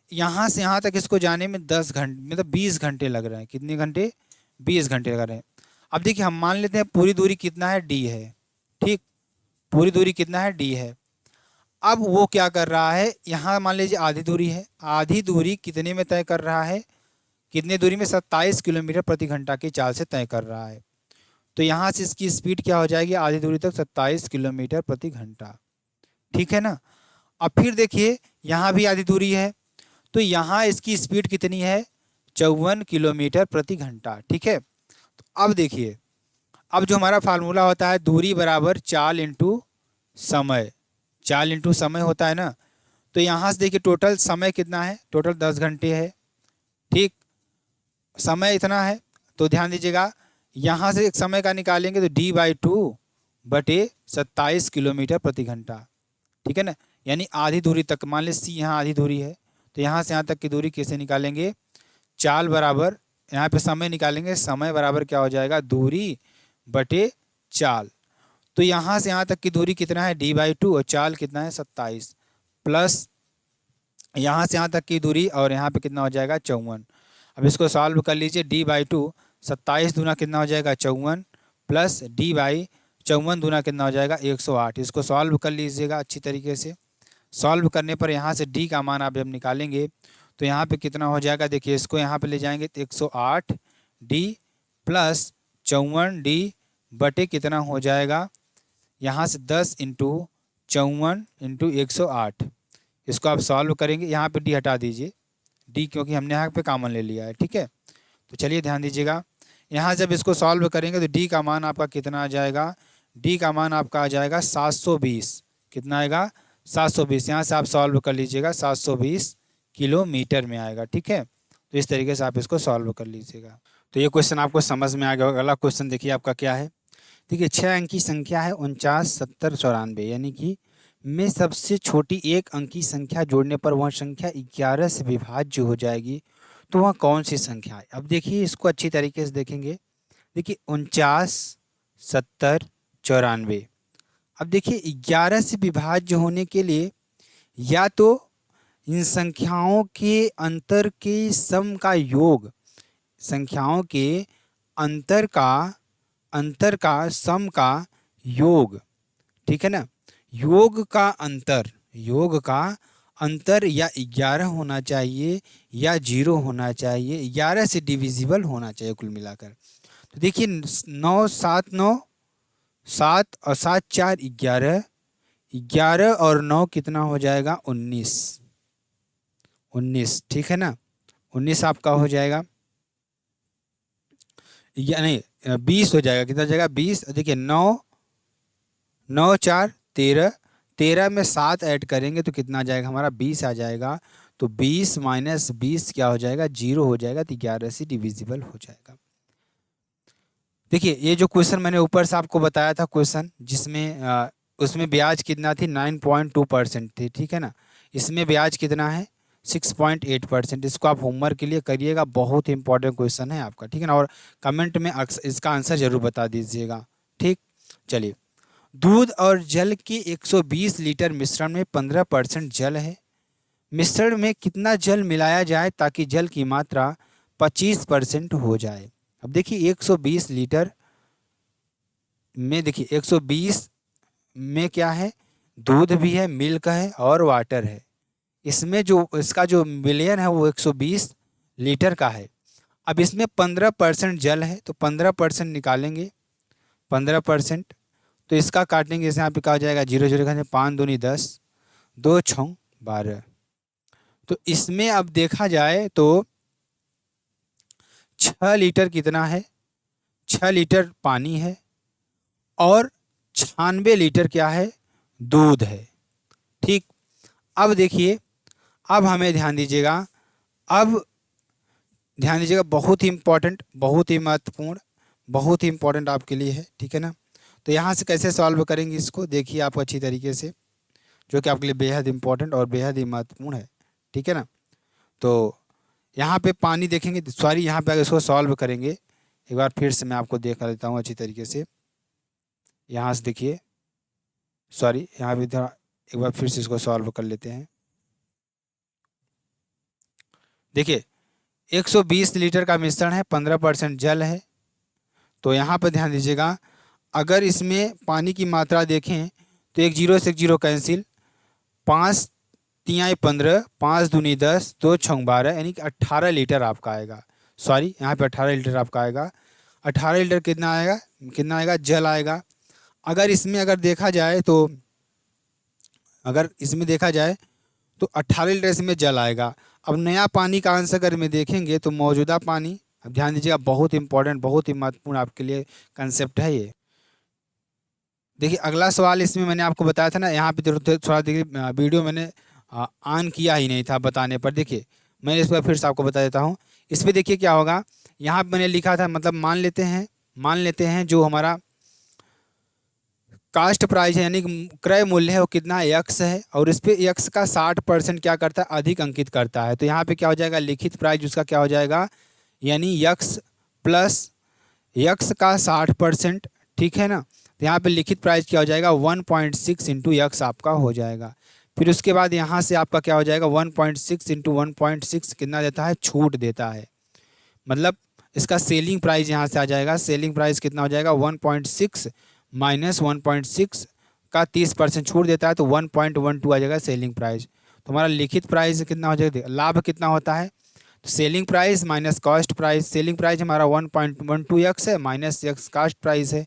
[SPEAKER 1] यहाँ से यहाँ तक इसको जाने में 10 घंटे मतलब 20 घंटे लग रहे हैं। कितने घंटे, 20 घंटे लग रहे हैं। अब देखिए हम मान लेते हैं पूरी दूरी कितना है, डी है, ठीक। पूरी दूरी कितना है, डी है। अब वो क्या कर रहा है, यहाँ मान लीजिए आधी दूरी है, आधी दूरी कितने में तय कर रहा है, कितने दूरी में, 27 किलोमीटर प्रति घंटा की चाल से तय कर रहा है। तो यहाँ से इसकी स्पीड क्या हो जाएगी, आधी दूरी तक 27 किलोमीटर प्रति घंटा, ठीक है ना। अब फिर देखिए यहाँ भी आधी दूरी है, तो यहाँ इसकी स्पीड कितनी है, 54 किलोमीटर प्रति घंटा, ठीक है। तो अब देखिए, अब जो हमारा फार्मूला होता है दूरी बराबर चाल इंटू समय, चाल इंटू समय होता है ना। तो यहाँ से देखिए टोटल समय कितना है, टोटल 10 घंटे है, ठीक। समय इतना है, तो ध्यान दीजिएगा यहाँ से एक समय का निकालेंगे तो d/2/27 किलोमीटर प्रति घंटा, ठीक है ना। यानी आधी दूरी तक, मान लीजिए सी यहाँ आधी दूरी है, तो यहाँ से यहाँ तक की दूरी कैसे निकालेंगे, चाल बराबर यहाँ पे समय निकालेंगे, समय बराबर क्या हो जाएगा, दूरी बटे चाल। तो यहाँ से यहाँ तक की दूरी कितना है, d/2 और चाल कितना है 27, प्लस यहाँ से यहाँ तक की दूरी और यहाँ पे कितना हो जाएगा 54। अब इसको सॉल्व कर लीजिए, d/2 27 दूना कितना हो जाएगा 54, प्लस d/54 दूना कितना हो जाएगा 108। इसको सॉल्व कर लीजिएगा अच्छी तरीके से। सॉल्व करने पर यहाँ से d का मान आप जब निकालेंगे तो यहाँ पे कितना हो जाएगा, देखिए इसको यहाँ पे ले जाएंगे तो 108d प्लस 54d बटे कितना हो जाएगा, यहाँ से 10 इंटू 54 इंटू 108। इसको आप सॉल्व करेंगे, यहाँ पे d हटा दीजिए, d क्योंकि हमने यहाँ पे कॉमन ले लिया है, ठीक है। तो चलिए ध्यान दीजिएगा, यहाँ जब इसको सॉल्व करेंगे तो d का मान आपका कितना आ जाएगा, d का मान आपका आ जाएगा 720। कितना आएगा, 720। यहाँ से आप सॉल्व कर लीजिएगा, 720 किलोमीटर में आएगा, ठीक है। तो इस तरीके से आप इसको सॉल्व कर लीजिएगा। तो ये क्वेश्चन आपको समझ में आ गया होगा। अगला क्वेश्चन देखिए आपका क्या है। देखिए 6 अंकी संख्या है 49, 70, 94, यानी कि में सबसे छोटी एक अंकी संख्या जोड़ने पर वह संख्या 11 से विभाज्य हो जाएगी। तो वह कौन सी संख्या है? अब देखिए इसको अच्छी तरीके से देखेंगे। देखिए 49, 70, 94। अब देखिए 11 से विभाज्य होने के लिए या तो इन संख्याओं के अंतर के सम का योग, संख्याओं के अंतर का सम का योग, ठीक है ना, योग का अंतर या 11 होना चाहिए या 0 होना चाहिए, 11 से डिविजिबल होना चाहिए कुल मिलाकर। तो देखिए 9 7 9, 7 और 7 4 11, 11 और 9 कितना हो जाएगा? 19, 19, ठीक है ना, 19 आपका हो जाएगा, या नहीं 20 हो जाएगा, कितना हो जाएगा? 20। देखिए 9 9 4 13, 13 में 7 ऐड करेंगे तो कितना आ जाएगा हमारा? 20 आ जाएगा। तो 20 माइनस 20 क्या हो जाएगा? 0 हो जाएगा। तो 11 से डिविजिबल हो जाएगा। देखिए ये जो क्वेश्चन मैंने ऊपर से आपको बताया था क्वेश्चन, जिसमें उसमें ब्याज कितना थी? 9.2% थी, ठीक है ना। इसमें ब्याज कितना है? 6.8%। इसको आप होमवर्क के लिए करिएगा, बहुत ही इंपॉर्टेंट क्वेश्चन है आपका, ठीक है ना। और कमेंट में इसका आंसर जरूर बता दीजिएगा, ठीक। चलिए, दूध और जल के 120 लीटर मिश्रण में 15% जल है। मिश्रण में कितना जल मिलाया जाए ताकि जल की मात्रा 25% हो जाए? अब देखिए 120 लीटर में, देखिए 120 में क्या है? दूध भी है, मिल्क है और वाटर है। इसमें जो इसका जो मिलियन है वो 120 लीटर का है। अब इसमें 15% जल है तो 15% निकालेंगे, 15%। तो इसका काटेंगे, जैसे यहाँ पे कहा जाएगा 0 0 का 5 दूनी 10, 2 6 12। तो इसमें अब देखा जाए तो 6 लीटर कितना है? 6 लीटर पानी है और 96 लीटर क्या है? दूध है, ठीक। अब देखिए, अब हमें ध्यान दीजिएगा, अब ध्यान दीजिएगा, बहुत ही इंपॉर्टेंट, बहुत ही महत्वपूर्ण, बहुत ही इंपॉर्टेंट आपके लिए है, ठीक है ना। तो यहाँ से कैसे सॉल्व करेंगे इसको, देखिए आप अच्छी तरीके से, जो कि आपके लिए बेहद इंपॉर्टेंट और बेहद ही महत्वपूर्ण है, ठीक है ना। तो यहाँ पे पानी देखेंगे, सॉरी यहाँ पे अगर इसको सॉल्व करेंगे, एक बार फिर से मैं आपको देखा लेता हूँ अच्छी तरीके से। यहाँ से देखिए, सॉरी यहाँ पे थोड़ा एक बार फिर से इसको सॉल्व कर लेते हैं। देखिए 120 लीटर का मिश्रण है, 15% जल है। तो यहाँ पर ध्यान दीजिएगा, अगर इसमें पानी की मात्रा देखें तो एक जीरो से एक जीरो कैंसिल, 5 तियाई 15, 5 दूनी 10, 2 छंग 12, यानी कि 18 लीटर आपका आएगा। सॉरी यहाँ पे 18 लीटर आपका आएगा। 18 लीटर कितना आएगा? कितना आएगा? जल आएगा। अगर इसमें अगर देखा जाए तो, अगर इसमें देखा जाए तो 18 लीटर इसमें जल आएगा। अब नया पानी का आंसर अगर में देखेंगे तो मौजूदा पानी, अब ध्यान दीजिएगा, बहुत इंपॉर्टेंट, बहुत ही महत्वपूर्ण आपके लिए कंसेप्ट है ये। देखिए अगला सवाल, इसमें मैंने आपको बताया था ना, यहाँ पे थोड़ा देखिए वीडियो मैंने ऑन किया ही नहीं था बताने पर। देखिए मैं इस पर फिर से आपको बता देता हूँ। इस पर देखिए क्या होगा, यहाँ पे मैंने लिखा था, मतलब मान लेते हैं जो हमारा कास्ट प्राइस है, यानी क्रय मूल्य है, वो कितना है? यक्स है। और इस पे यक्स का 60% क्या करता है? अधिक अंकित करता है। तो यहाँ पे क्या हो जाएगा? लिखित प्राइस उसका क्या हो जाएगा? यानी यक्स प्लस यक्स का 60%, ठीक है ना। तो यहाँ पे लिखित प्राइस क्या हो जाएगा? 1.6 इंटू यक्स आपका हो जाएगा। फिर उसके बाद यहाँ से आपका क्या हो जाएगा? 1.6 इंटू 1.6 कितना देता है? छूट देता है। मतलब इसका सेलिंग प्राइस यहाँ से आ जाएगा। सेलिंग प्राइस कितना हो जाएगा? 1.6 माइनस 1.6 का 30% छूट देता है, तो 1.12 आ जाएगा सेलिंग प्राइस। तो हमारा लिखित प्राइस कितना हो जाएगा? लाभ कितना होता है? तो selling price minus cost price. Selling price हमारा 1.12 यक्स है, माइनस यक्स कास्ट प्राइस है।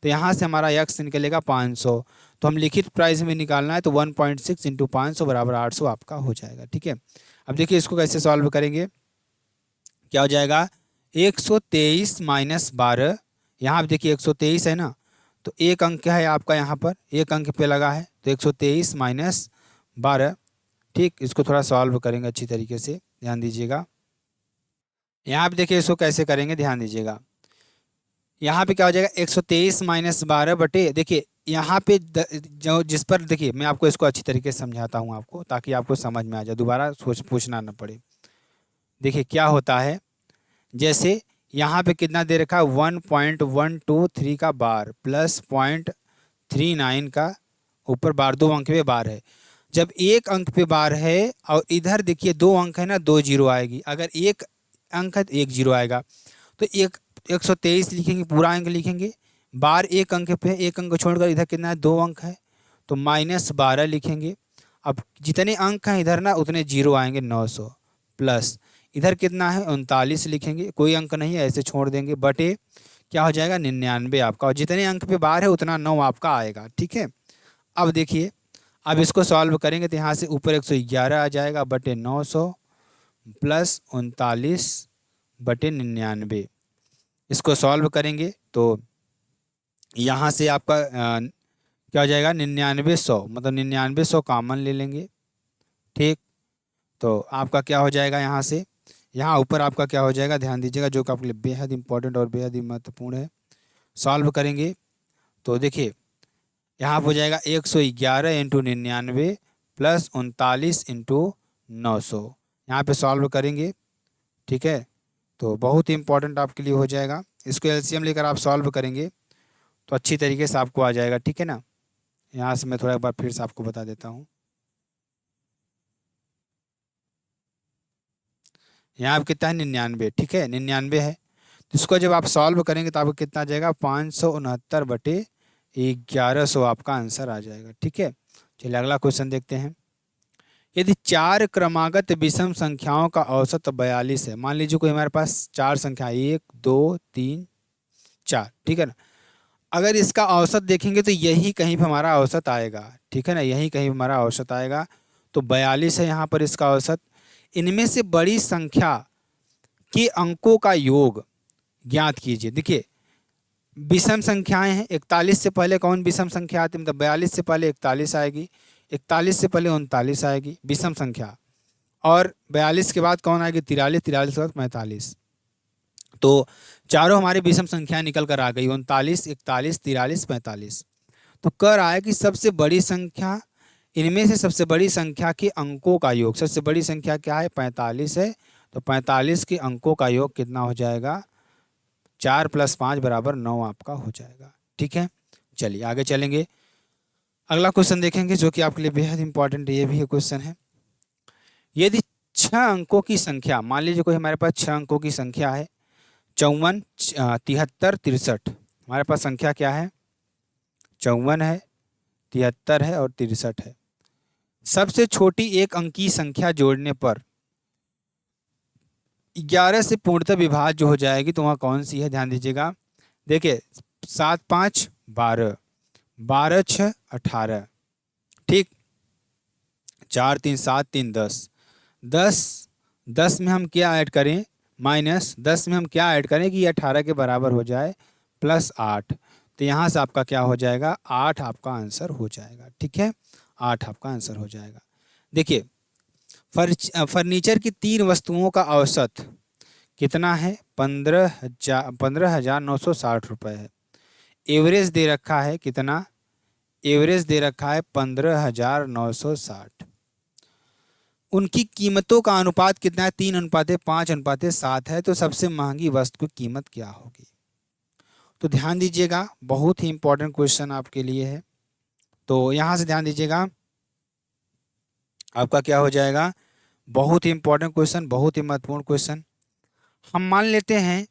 [SPEAKER 1] तो यहाँ से हमारा यक्स निकलेगा 500। तो हम लिखित प्राइस में निकालना है, तो 1.6 इंटू 500 बराबर 800 आपका हो जाएगा, ठीक है। अब देखिए इसको कैसे सॉल्व करेंगे, क्या हो जाएगा? 123 माइनस 12, यहाँ देखिए 123 है ना, तो एक अंक है आपका, यहाँ पर एक अंक पे लगा है, तो 123 माइनस 12, ठीक। इसको थोड़ा सॉल्व करेंगे अच्छी तरीके से, ध्यान दीजिएगा। यहाँ पे देखिए इसको कैसे करेंगे, ध्यान दीजिएगा। यहाँ पे क्या हो जाएगा? 123 माइनस 12 बटे, देखिए यहाँ पे जो जिस पर, देखिए मैं आपको इसको अच्छी तरीके से समझाता हूँ आपको, ताकि आपको समझ में आ जाए, दोबारा सोच पूछना न पड़े। देखिए क्या होता है, जैसे यहाँ पे कितना दे रखा है 1.123 का बार प्लस 0.39 का ऊपर बार, 2 अंक पे बार है। जब 1 अंक पे बार है और इधर देखिए 2 अंक है ना, 2 जीरो आएगी। अगर 1 अंक है तो 1 जीरो आएगा। तो 123 लिखेंगे, पूरा अंक लिखेंगे। बार 1 अंक पे है, 1 अंक छोड़कर इधर कितना है 2 अंक है, तो -12 लिखेंगे। अब जितने अंक हैं इधर ना उतने जीरो आएंगे, 900 प्लस इधर कितना है 39 लिखेंगे, कोई अंक नहीं है ऐसे छोड़ देंगे, बटे क्या हो जाएगा 99 आपका, और जितने अंक पे बार है उतना 9 आपका आएगा। ठीक है, अब देखिए अब इसको सॉल्व करेंगे तो यहाँ से ऊपर 111 आ जाएगा बटे 900 प्लस 39 बटे 99। इसको सॉल्व करेंगे तो यहाँ से आपका क्या हो जाएगा 9900, मतलब 9900 कॉमन ले लेंगे। ठीक, तो आपका क्या हो जाएगा यहाँ से, यहाँ ऊपर आपका क्या हो जाएगा ध्यान दीजिएगा, जो कि आपके लिए बेहद इंपॉर्टेंट और बेहद ही महत्वपूर्ण है। सॉल्व करेंगे तो देखिए यहाँ पर हो जाएगा 111 इंटू 99 प्लस 39 इंटू 900। यहाँ पे सॉल्व करेंगे, ठीक है, तो बहुत ही इंपॉर्टेंट आपके लिए हो जाएगा। इसको एलसीएम लेकर आप सॉल्व करेंगे तो अच्छी तरीके से आपको आ जाएगा। ठीक है ना, यहाँ से मैं थोड़ा एक बार फिर से आपको बता देता हूँ। यहाँ पे कितना है 99, ठीक है 99 है। तो इसको जब आप सॉल्व करेंगे तो आपको कितना आ जाएगा 569 बटे 1100 आपका आंसर आ जाएगा। ठीक है, चलिए अगला क्वेश्चन देखते हैं। यदि 4 क्रमागत विषम संख्याओं का औसत 42 है, मान लीजिए कोई हमारे पास 4 संख्या 1 2 3 4, ठीक है ना, अगर इसका औसत देखेंगे तो यही कहीं पर हमारा औसत आएगा। ठीक है ना, यही कहीं हमारा औसत आएगा। तो 42 है यहाँ पर इसका औसत। इनमें से बड़ी संख्या के अंकों का योग ज्ञात कीजिए। देखिए विषम संख्याएं हैं, 41 से पहले कौन विषम संख्या आती है, मतलब 42 से पहले 41 आएगी, 41 से पहले 39 आएगी विषम संख्या, और 42 के बाद कौन आएगी 43, 43 के बाद 45। तो चारों हमारी विषम संख्या निकल कर आ गई 39, 41, 43, 45। तो कह रहा है कि सबसे बड़ी संख्या, इनमें से सबसे बड़ी संख्या के अंकों का योग, सबसे बड़ी संख्या क्या है 45 है, तो 45 के अंकों का योग कितना हो जाएगा 4 + 5 = 9 आपका हो जाएगा। ठीक है, चलिए आगे चलेंगे, अगला क्वेश्चन देखेंगे जो कि आपके लिए बेहद इंपॉर्टेंट ये भी क्वेश्चन है। यदि 6 अंकों की संख्या, मान लीजिए कोई हमारे पास 6 अंकों की संख्या है 54, 73, 63, हमारे पास संख्या क्या है 54 है, 73 है और 63 है। सबसे छोटी एक अंकी संख्या जोड़ने पर 11 से पूर्णतः विभाज्य जो हो जाएगी तो वहाँ कौन सी है, ध्यान दीजिएगा। देखिए 7 5 12, 12 6 18, ठीक, 4 3 7 3 10, 10 में हम क्या ऐड करें -10 में हम क्या ऐड करें कि ये 18 के बराबर हो जाए +8, तो यहाँ से आपका क्या हो जाएगा 8 आपका आंसर हो जाएगा। ठीक है, 8 आपका आंसर हो जाएगा। देखिए फर्नीचर की 3 वस्तुओं का औसत कितना है 15,960 रुपये है। एवरेज दे रखा है कितना, एवरेज दे रखा है 15,960। उनकी कीमतों का अनुपात कितना है 3:5:7 है। तो सबसे महंगी वस्तु की कीमत क्या होगी। तो ध्यान दीजिएगा, बहुत ही इंपॉर्टेंट क्वेश्चन आपके लिए है। तो यहाँ से ध्यान दीजिएगा, आपका क्या हो जाएगा, बहुत ही इंपॉर्टेंट क्वेश्चन, बहुत ही महत्वपूर्ण क्वेश्चन। हम मान लेते हैं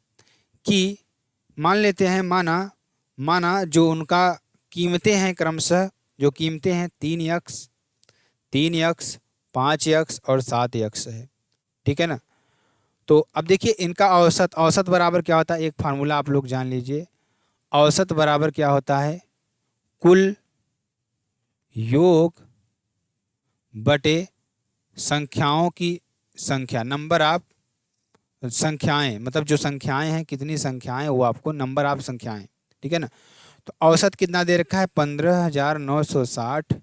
[SPEAKER 1] कि माना जो उनका कीमतें हैं क्रमशः, जो कीमतें हैं 3x, 5x और 7x है। ठीक है ना, तो अब देखिए इनका औसत बराबर क्या होता है, एक फार्मूला आप लोग जान लीजिए। औसत बराबर क्या होता है, कुल योग बटे संख्याओं की संख्या, नंबर ऑफ संख्याएं, मतलब जो संख्याएं हैं कितनी संख्याएं, वो आपको नंबर ऑफ संख्याएं। ठीक है ना, तो औसत कितना दे रखा है 15,960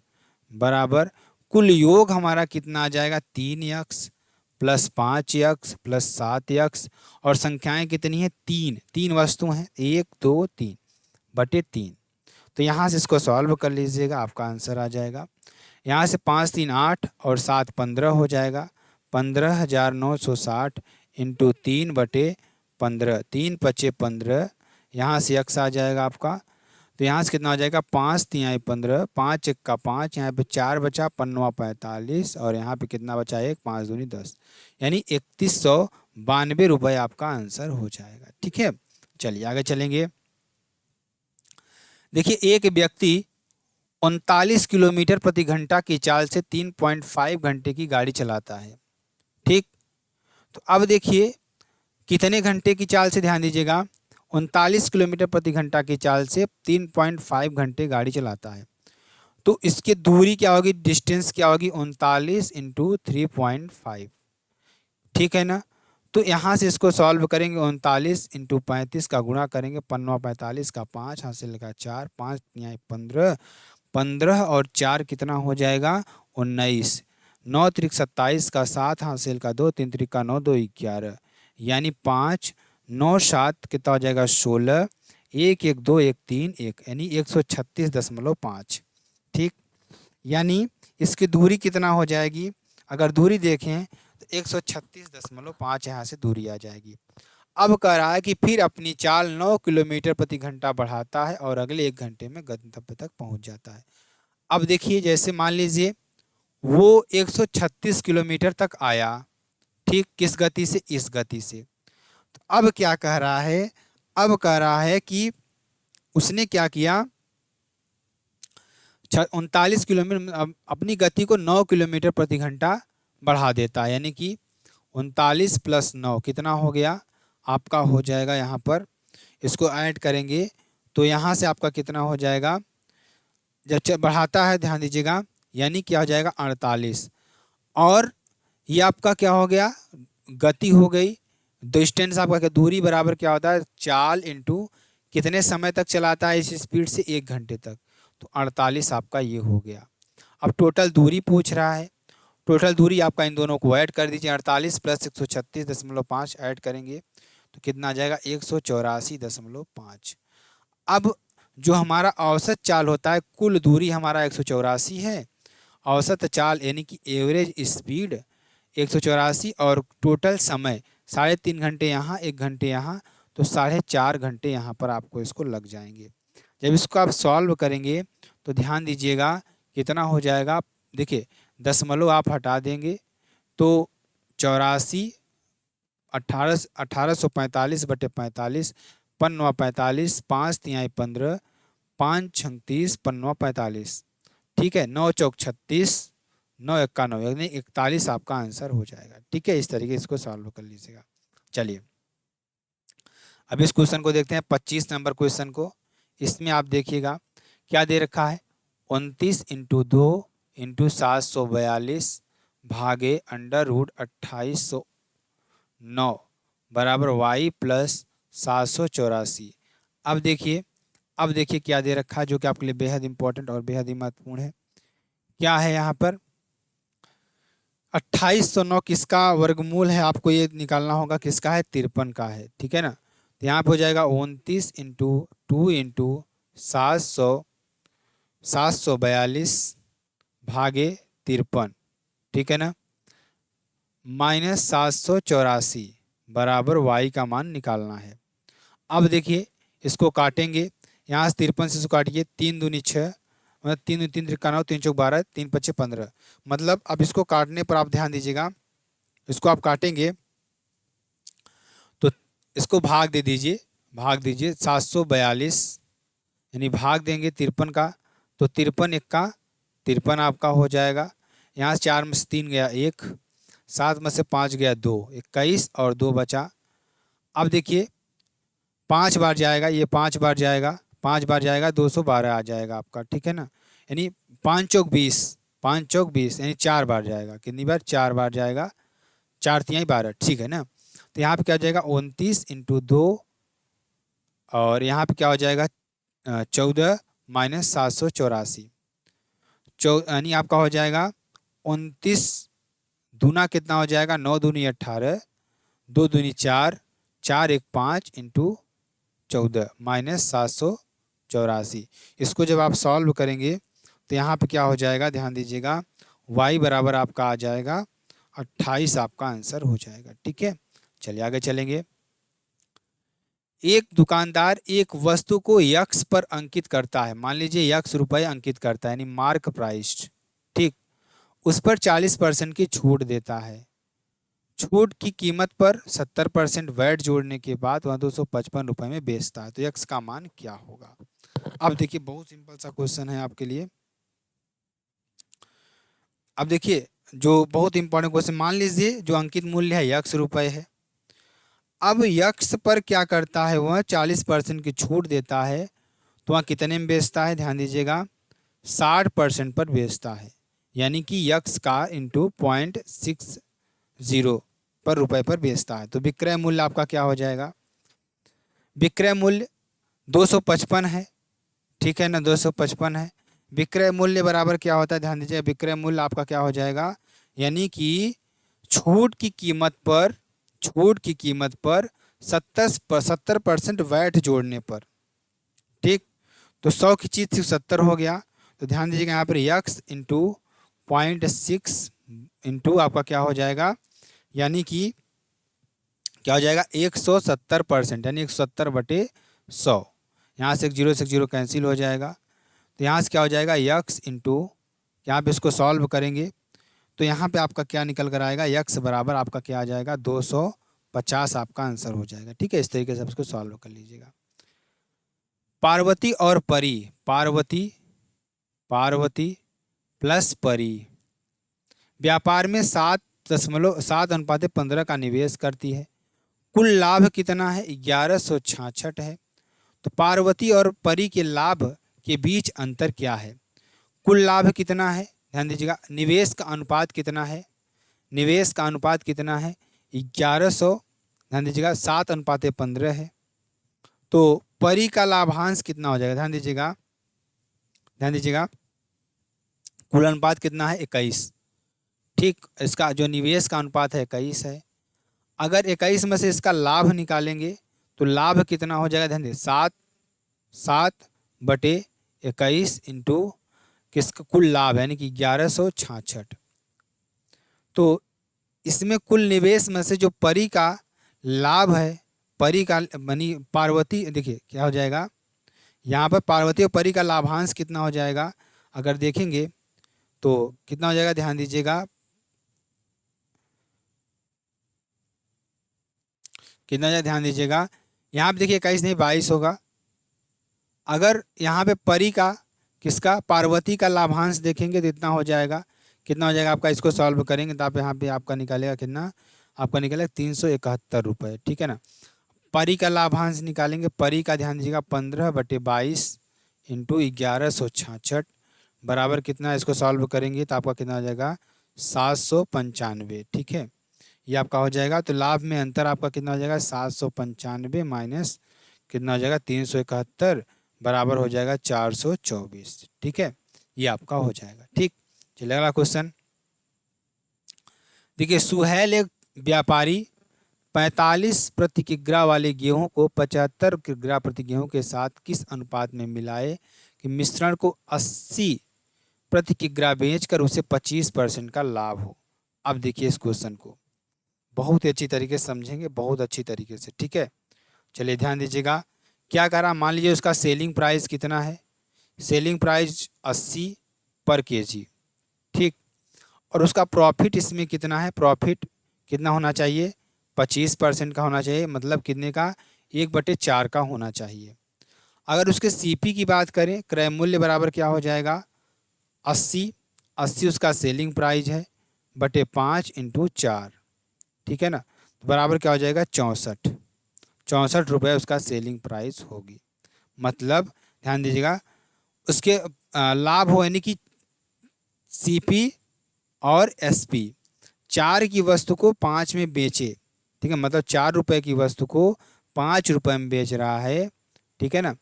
[SPEAKER 1] बराबर कुल योग हमारा कितना आ जाएगा 3x + 5x + 7x, और संख्याएं कितनी है 3 वस्तु हैं 1 2 3 बटे 3। तो यहाँ से इसको सॉल्व कर लीजिएगा, आपका आंसर आ जाएगा। यहाँ से 5 3 8 और 7 15 हो जाएगा, 15,960 इंटू 3/15, 3×5 = 15, यहाँ से x आ जाएगा आपका। तो यहाँ से कितना हो जाएगा, 5×3=15, 5×1=5, यहाँ पे 4 बचा, 5×9=45, और यहाँ पे कितना बचा, 1, 5×2=10, यानी 3192 रुपये आपका आंसर हो जाएगा। ठीक है, चलिए आगे चलेंगे। देखिए, एक व्यक्ति 39 किलोमीटर प्रति घंटा की चाल से 3.5 घंटे की गाड़ी चलाता है। ठीक, तो अब देखिए कितने घंटे की चाल से, ध्यान दीजिएगा, 39 किलोमीटर प्रति घंटा की चाल से 3.5 घंटे गाड़ी चलाता है। तो इसकी दूरी क्या होगी, डिस्टेंस क्या होगी, 39 × 3.5। ठीक है ना। तो यहाँ से इसको सॉल्व करेंगे, 39 × 35 का गुणा करेंगे, 5×9=45 का 5, हासिल का 4, 5×3=15, 15 और 4 कितना हो जाएगा, 19, 9×3=27 का 7, हासिल का 2, 3×3 का 9, 2×11, यानी 5, 9, 7 कितना हो जाएगा, 16, 1, 1, 2, 1, 3, 1, यानी 136.5। ठीक, यानी इसकी दूरी कितना हो जाएगी, अगर दूरी देखें तो 136.5 यहाँ से दूरी आ जाएगी। अब कह रहा है कि फिर अपनी चाल 9 किलोमीटर प्रति घंटा बढ़ाता है और अगले 1 घंटे में गंतव्य तक पहुँच जाता है। अब देखिए, जैसे मान लीजिए वो 136 किलोमीटर तक आया, ठीक, किस गति से, इस गति से। तो अब क्या कह रहा है, अब कह रहा है कि उसने क्या किया, 39 किलोमीटर, अपनी गति को 9 किलोमीटर प्रति घंटा बढ़ा देता है, यानी कि 39 + 9 कितना हो गया आपका, हो जाएगा यहाँ पर, इसको ऐड करेंगे तो यहाँ से आपका कितना हो जाएगा, जब बढ़ाता है ध्यान दीजिएगा, यानी क्या हो जाएगा 48, और ये आपका क्या हो गया, गति हो गई। डिस्टेंस आपका दूरी बराबर क्या होता है, चाल इंटू कितने समय तक चलाता है इस स्पीड से, 1 घंटे तक, तो 48 आपका ये हो गया। अब टोटल दूरी पूछ रहा है, टोटल दूरी आपका इन दोनों को ऐड कर दीजिए, 48 + 136.5 ऐड करेंगे तो कितना आ जाएगा, 184.5। अब जो हमारा औसत चाल होता है, कुल दूरी हमारा 184 है, औसत चाल यानी कि एवरेज स्पीड 184, और टोटल समय 3.5 घंटे यहाँ, 1 घंटे यहाँ, तो 4.5 घंटे यहाँ पर आपको इसको लग जाएंगे। जब इसको आप सॉल्व करेंगे तो ध्यान दीजिएगा कितना हो जाएगा, देखिए दशमलव आप हटा देंगे तो 84, 1845/45, 5×9=45, 5×3=15, 5×6=30, 5×9=45। ठीक है, 9×4=36, 9×1=9, यानी 41 आपका आंसर हो जाएगा। ठीक है, इस तरीके इसको सॉल्व कर लीजिएगा। चलिए अब इस क्वेश्चन को देखते हैं, 25 नंबर क्वेश्चन को। इसमें आप देखिएगा क्या दे रखा है, 29 × 2 × 742 भागे √2809 बराबर y + 784। अब देखिए क्या दे रखा है, जो कि आपके लिए बेहद इंपॉर्टेंट और बेहद ही महत्वपूर्ण है। क्या है यहाँ पर, 2809 किसका वर्गमूल है, आपको ये निकालना होगा, किसका है, 53 का है। ठीक है ना, तो यहाँ पे हो जाएगा 29 × 2 × 742 भागे 53, ठीक है ना, -784 बराबर y का मान निकालना है। अब देखिए इसको काटेंगे, यहाँ से 53 से इसको काटिए, 3 दूनी 6, मतलब 3 दूनी 3, 3 9, 3 चौक 12, 3 पच्चे 15। मतलब अब इसको काटने पर आप ध्यान दीजिएगा, इसको आप काटेंगे तो इसको भाग दे दीजिए, 742, यानी भाग देंगे 53 का, तो 53 1 का 53 आपका हो जाएगा। यहाँ से 4 में से 3 गया 1, 7 में से 5 गया 2, 21 और 2 बचा। अब देखिए 5 बार जाएगा, ये 5 बार जाएगा, 5 बार जाएगा 212 आ जाएगा आपका। ठीक है ना, यानी 5 चौक 20, 5 चौक 20, यानी 4 बार जाएगा। कितनी बार, 4 बार जाएगा, 4 तिहाई 12। ठीक है ना, तो यहाँ पे क्या हो जाएगा 29 × 2, और यहाँ पे क्या हो जाएगा 14 - 784, यानी आपका हो जाएगा 29 दूना कितना हो जाएगा, 9 दूनी 18, 2 दूनी 4, 4 1 5 × 14 -784। इसको जब आप सॉल्व करेंगे तो यहाँ पे क्या हो जाएगा, ध्यान दीजिएगा, y बराबर आपका आ जाएगा 28 आपका आंसर हो जाएगा। ठीक है, चलिए आगे चलेंगे। एक दुकानदार एक वस्तु को यक्स पर अंकित करता है, मान लीजिए यक्स रुपए अंकित करता है यानी मार्क प्राइस, ठीक, उस पर 40% की छूट देता है। छूट की कीमत पर 70% वैट जोड़ने के बाद वह 255 रुपए में बेचता है, तो यक्स का मान क्या होगा। अब देखिए बहुत सिंपल सा क्वेश्चन है आपके लिए। अब देखिए जो बहुत इंपॉर्टेंट क्वेश्चन, मान लीजिए जो अंकित मूल्य है यक्स रुपए है। अब यक्स पर क्या करता है, वह 40% की छूट देता है, तो वह कितने में बेचता है, ध्यान दीजिएगा 60% पर बेचता है, यानी कि यक्स का इंटू 0.60 पर रुपए पर बेचता है। तो विक्रय मूल्य आपका क्या हो जाएगा, विक्रय मूल्य 255 है, ठीक है ना, 255 है। विक्रय मूल्य बराबर क्या होता है, ध्यान दीजिए विक्रय मूल्य आपका क्या हो जाएगा, यानी कि छूट की कीमत पर 70% वैट जोड़ने पर, ठीक, तो 100 की चीज सिर्फ 70 हो गया। तो ध्यान दीजिएगा यहाँ पर यक्स इंटू 0.6 इंटू आपका क्या हो जाएगा, यानी कि क्या हो जाएगा 170%, यानी 170/100। यहाँ से एक जीरो कैंसिल हो जाएगा, तो यहाँ से क्या हो जाएगा यक्स इंटू, यहाँ पे इसको सॉल्व करेंगे तो यहाँ पे आपका क्या निकल कर आएगा, यक्स बराबर आपका क्या आ जाएगा 250 आपका आंसर हो जाएगा। ठीक है, इस तरीके से आप इसको सॉल्व कर लीजिएगा। पार्वती और परी, पार्वती प्लस परी व्यापार में 7.7:15 का निवेश करती है। कुल लाभ कितना है, 1166 है। तो पार्वती और परी के लाभ के बीच अंतर क्या है, कुल लाभ कितना है, ध्यान दीजिएगा निवेश का अनुपात कितना है, निवेश का अनुपात कितना है 1100, ध्यान दीजिएगा 7:15 है। तो परी का लाभांश कितना हो जाएगा, ध्यान दीजिएगा कुल अनुपात कितना है 21, ठीक, इसका जो निवेश का अनुपात है 21 है। अगर 21 में से इसका लाभ निकालेंगे तो लाभ कितना हो जाएगा, ध्यान दीजिए 7/21 इंटू किसका कुल लाभ यानी कि 1166। तो इसमें कुल निवेश में से जो परी का लाभ है, परी का यानी पार्वती, देखिए क्या हो जाएगा यहाँ पर पार्वती और परी का लाभांश कितना हो जाएगा, अगर देखेंगे तो कितना हो जाएगा, ध्यान दीजिएगा कितना हो जाएगा, ध्यान दीजिएगा यहाँ पे देखिए 21 नहीं 22 होगा। अगर यहाँ पे परी का किसका पार्वती का लाभांश देखेंगे तो इतना हो जाएगा, कितना हो जाएगा आपका, इसको सॉल्व करेंगे तो आप यहाँ पे आपका निकालेगा कितना, आपका निकलेगा 371 रुपये। ठीक है ना, परी का लाभांश निकालेंगे, परी का ध्यान दीजिएगा 15/22 इंटू 1166 बराबर कितना, इसको सॉल्व करेंगे तो आपका कितना हो जाएगा 795। ठीक है, ये आपका हो जाएगा। तो लाभ में अंतर आपका कितना हो जाएगा 795 माइनस कितना हो जाएगा 371 बराबर हो जाएगा 424। ठीक है, ये आपका हो जाएगा। ठीक, चलिए अगला क्वेश्चन देखिए। सुहेल एक व्यापारी 45 प्रति किग्रा वाले गेहूं को 75 किग्रा प्रति गेहूं के साथ किस अनुपात में मिलाए कि मिश्रण को 80 प्रति किग्रा बेचकर उसे 25% का लाभ हो। अब देखिए इस क्वेश्चन को बहुत ही अच्छी तरीके से समझेंगे, बहुत अच्छी तरीके से। ठीक है, चलिए ध्यान दीजिएगा क्या करा, मान लीजिए उसका सेलिंग प्राइस कितना है, सेलिंग प्राइस 80 पर केजी, ठीक, और उसका प्रॉफिट इसमें कितना है, प्रॉफिट कितना होना चाहिए 25% का होना चाहिए, मतलब कितने का 1/4 का होना चाहिए। अगर उसके सीपी की बात करें, क्रय मूल्य बराबर क्या हो जाएगा 80 उसका सेलिंग प्राइस है बटे 5 इंटू 4, ठीक है ना, तो बराबर क्या हो जाएगा 64 रुपये उसका सेलिंग प्राइस होगी। मतलब ध्यान दीजिएगा उसके लाभ हो यानी कि सीपी और एसपी 4 की वस्तु को 5 में बेचे, ठीक है, मतलब 4 रुपये की वस्तु को 5 रुपये में बेच रहा है। ठीक है ना,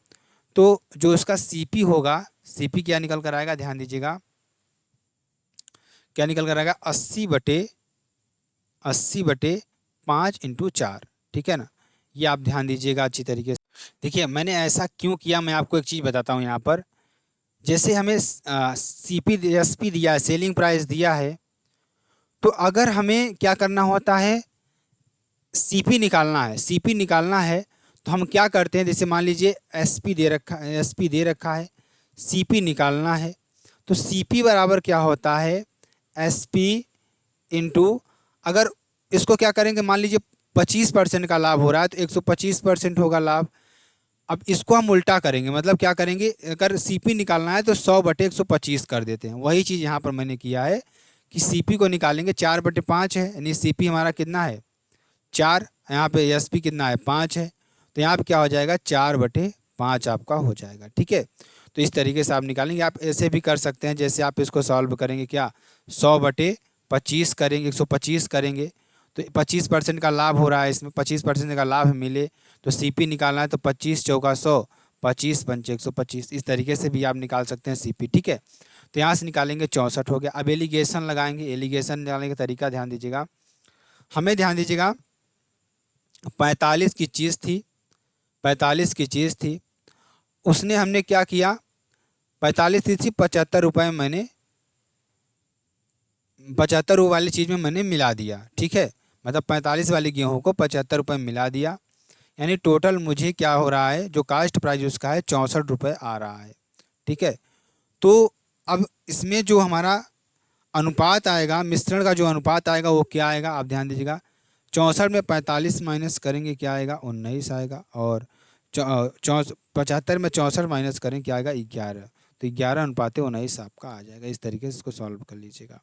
[SPEAKER 1] तो जो उसका सीपी होगा, सीपी क्या निकल कर आएगा, ध्यान दीजिएगा क्या निकल कर आएगा 80/5 इंटू 4। ठीक है ना, ये आप ध्यान दीजिएगा अच्छी तरीके से। देखिए मैंने ऐसा क्यों किया, मैं आपको एक चीज़ बताता हूँ यहाँ पर। जैसे हमें सीपी एसपी दिया है, सेलिंग प्राइस दिया है, तो अगर हमें क्या करना होता है, सीपी निकालना है, सीपी निकालना है तो हम क्या करते हैं, जैसे मान लीजिए एसपी दे रखा है, एसपी दे रखा है, सीपी निकालना है तो सीपी बराबर क्या होता है, एसपी इंटू, अगर इसको क्या करेंगे, मान लीजिए 25% का लाभ हो रहा है तो 125% होगा लाभ। अब इसको हम उल्टा करेंगे, मतलब क्या करेंगे, अगर सीपी निकालना है तो 100/125 कर देते हैं। वही चीज़ यहाँ पर मैंने किया है कि सीपी को निकालेंगे, 4/5 है, यानी सीपी हमारा कितना है 4, यहाँ पे एसपी कितना है 5 है, तो यहाँ पे क्या हो जाएगा 4/5 आपका हो जाएगा। ठीक है, तो इस तरीके से आप निकालेंगे। आप ऐसे भी कर सकते हैं, जैसे आप इसको सॉल्व करेंगे, क्या 100/25 करेंगे, 125 करेंगे तो 25% का लाभ हो रहा है, इसमें 25% का लाभ मिले तो सीपी निकालना है तो 25 चौका 100, 25 पंचे 125, इस तरीके से भी आप निकाल सकते हैं सीपी। ठीक है, तो यहाँ से निकालेंगे 64 हो गया। अब एलिगेशन लगाएंगे, एलिगेशन निकालने का तरीका ध्यान दीजिएगा, हमें ध्यान दीजिएगा 45 की चीज़ थी, 45 की चीज़ थी, उसने हमने क्या किया, 45 थी 75 रुपये, मैंने 75 रुपये वाली चीज़ में मैंने मिला दिया। ठीक है, मतलब 45 वाली गेहूँ को 75 रुपये मिला दिया, यानी टोटल मुझे क्या हो रहा है, जो कास्ट प्राइस उसका है 64 रुपये आ रहा है। ठीक है, तो अब इसमें जो हमारा अनुपात आएगा, मिश्रण का जो अनुपात आएगा वो क्या आएगा, आप ध्यान दीजिएगा, 64 में 45 माइनस करेंगे क्या आएगा 19 आएगा, और 75 में 64 माइनस करेंगे क्या आएगा 11, तो 11/19 आपका आ जाएगा। इस तरीके से इसको सॉल्व कर लीजिएगा।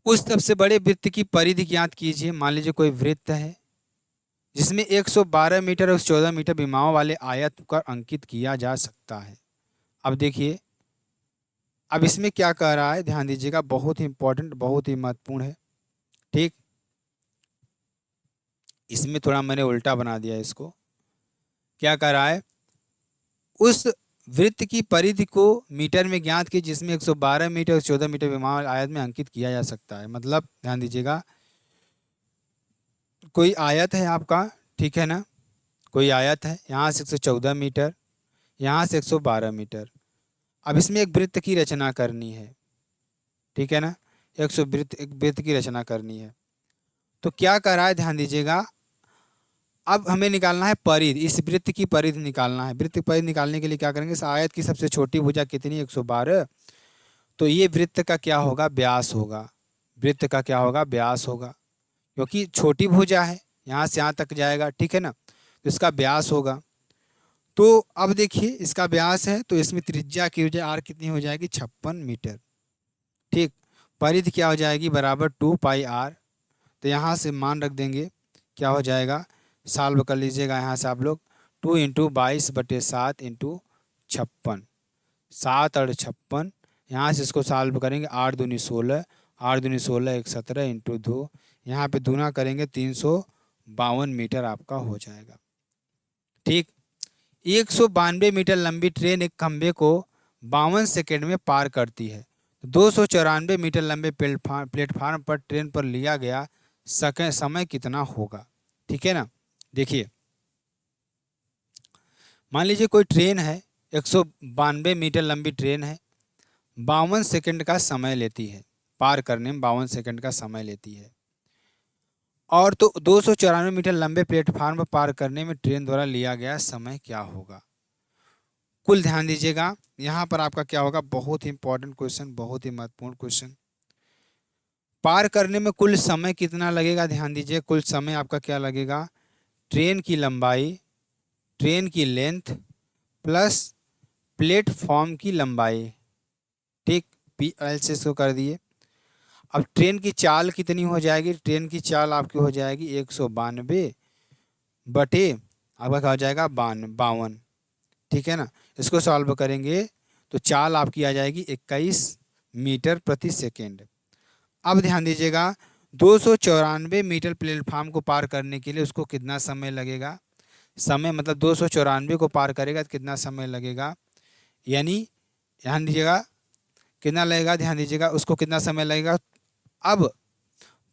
[SPEAKER 1] उस सबसे बड़े वृत्त की परिधि ज्ञात कीजिए। मान लीजिए कोई वृत्त है जिसमें 112 मीटर और 14 मीटर विमाओं वाले आयत पर अंकित किया जा सकता है। अब देखिए, अब इसमें क्या कह रहा है, ध्यान दीजिएगा, बहुत ही इंपॉर्टेंट, बहुत ही महत्वपूर्ण है। ठीक, इसमें थोड़ा मैंने उल्टा बना दिया इसको। क्या कह रहा है, उस वृत्त की परिधि को मीटर में ज्ञात की जिसमें 112 मीटर और 14 मीटर विमाओं आयत में अंकित किया जा सकता है। मतलब ध्यान दीजिएगा, कोई आयत है आपका, ठीक है ना, कोई आयत है, यहाँ से 114 मीटर, यहाँ से 112 मीटर। अब इसमें एक वृत्त की रचना करनी है, ठीक है ना, एक वृत्त की रचना करनी है। तो क्या कर रहा है, ध्यान दीजिएगा, अब हमें निकालना है परिधि, इस वृत्त की परिधि निकालना है। वृत्त की परिधि निकालने के लिए क्या करेंगे, इस आयत की सबसे छोटी भुजा कितनी 112, तो ये वृत्त का क्या होगा, व्यास होगा, वृत्त का क्या होगा, व्यास होगा, क्योंकि छोटी भुजा है, यहाँ से यहाँ तक जाएगा, ठीक है ना, तो इसका व्यास होगा। तो अब देखिए इसका व्यास है तो इसमें त्रिज्या की हो जाए आर कितनी हो जाएगी 56 मीटर। ठीक, परिधि क्या हो जाएगी बराबर 2πr, तो यहाँ से मान रख देंगे, क्या हो जाएगा, सॉल्व कर लीजिएगा यहाँ से आप लोग, 2 × 22/7 × 56, 7 और 56, यहाँ से इसको सॉल्व करेंगे, 8 दूनी 16, 8 दूनी 16 1 17 × 2, यहाँ पे दूना करेंगे 352 मीटर आपका हो जाएगा। ठीक, 192 मीटर लंबी ट्रेन एक खंभे को 52 सेकेंड में पार करती है। 294 मीटर लंबे प्लेटफार्म पर ट्रेन पर लिया गया समय कितना होगा। ठीक है ना, देखिए मान लीजिए कोई ट्रेन है, 192 मीटर लंबी ट्रेन है, 52 सेकेंड का समय लेती है, पार करने में 52 सेकेंड का समय लेती है, और तो 294 मीटर लंबे प्लेटफार्म पर पार करने में ट्रेन द्वारा लिया गया समय क्या होगा। कुल ध्यान दीजिएगा, यहाँ पर आपका क्या होगा, बहुत ही इंपॉर्टेंट क्वेश्चन, बहुत ही महत्वपूर्ण क्वेश्चन। पार करने में कुल समय कितना लगेगा, ध्यान दीजिए, कुल समय आपका क्या लगेगा, ट्रेन की लंबाई, ट्रेन की लेंथ प्लस प्लेटफॉर्म की लंबाई। ठीक, PL से इसको कर दिए। अब ट्रेन की चाल कितनी हो जाएगी, ट्रेन की चाल आपकी हो जाएगी 192 बटे आपका क्या हो जाएगा 52। ठीक है ना, इसको सॉल्व करेंगे तो चाल आपकी आ जाएगी 21 मीटर प्रति सेकेंड। अब ध्यान दीजिएगा, 294 मीटर प्लेटफार्म को पार करने के लिए उसको कितना समय लगेगा, समय मतलब 294 को पार करेगा तो कितना समय लगेगा, यानी ध्यान दीजिएगा कितना लगेगा, ध्यान दीजिएगा उसको कितना समय लगेगा। अब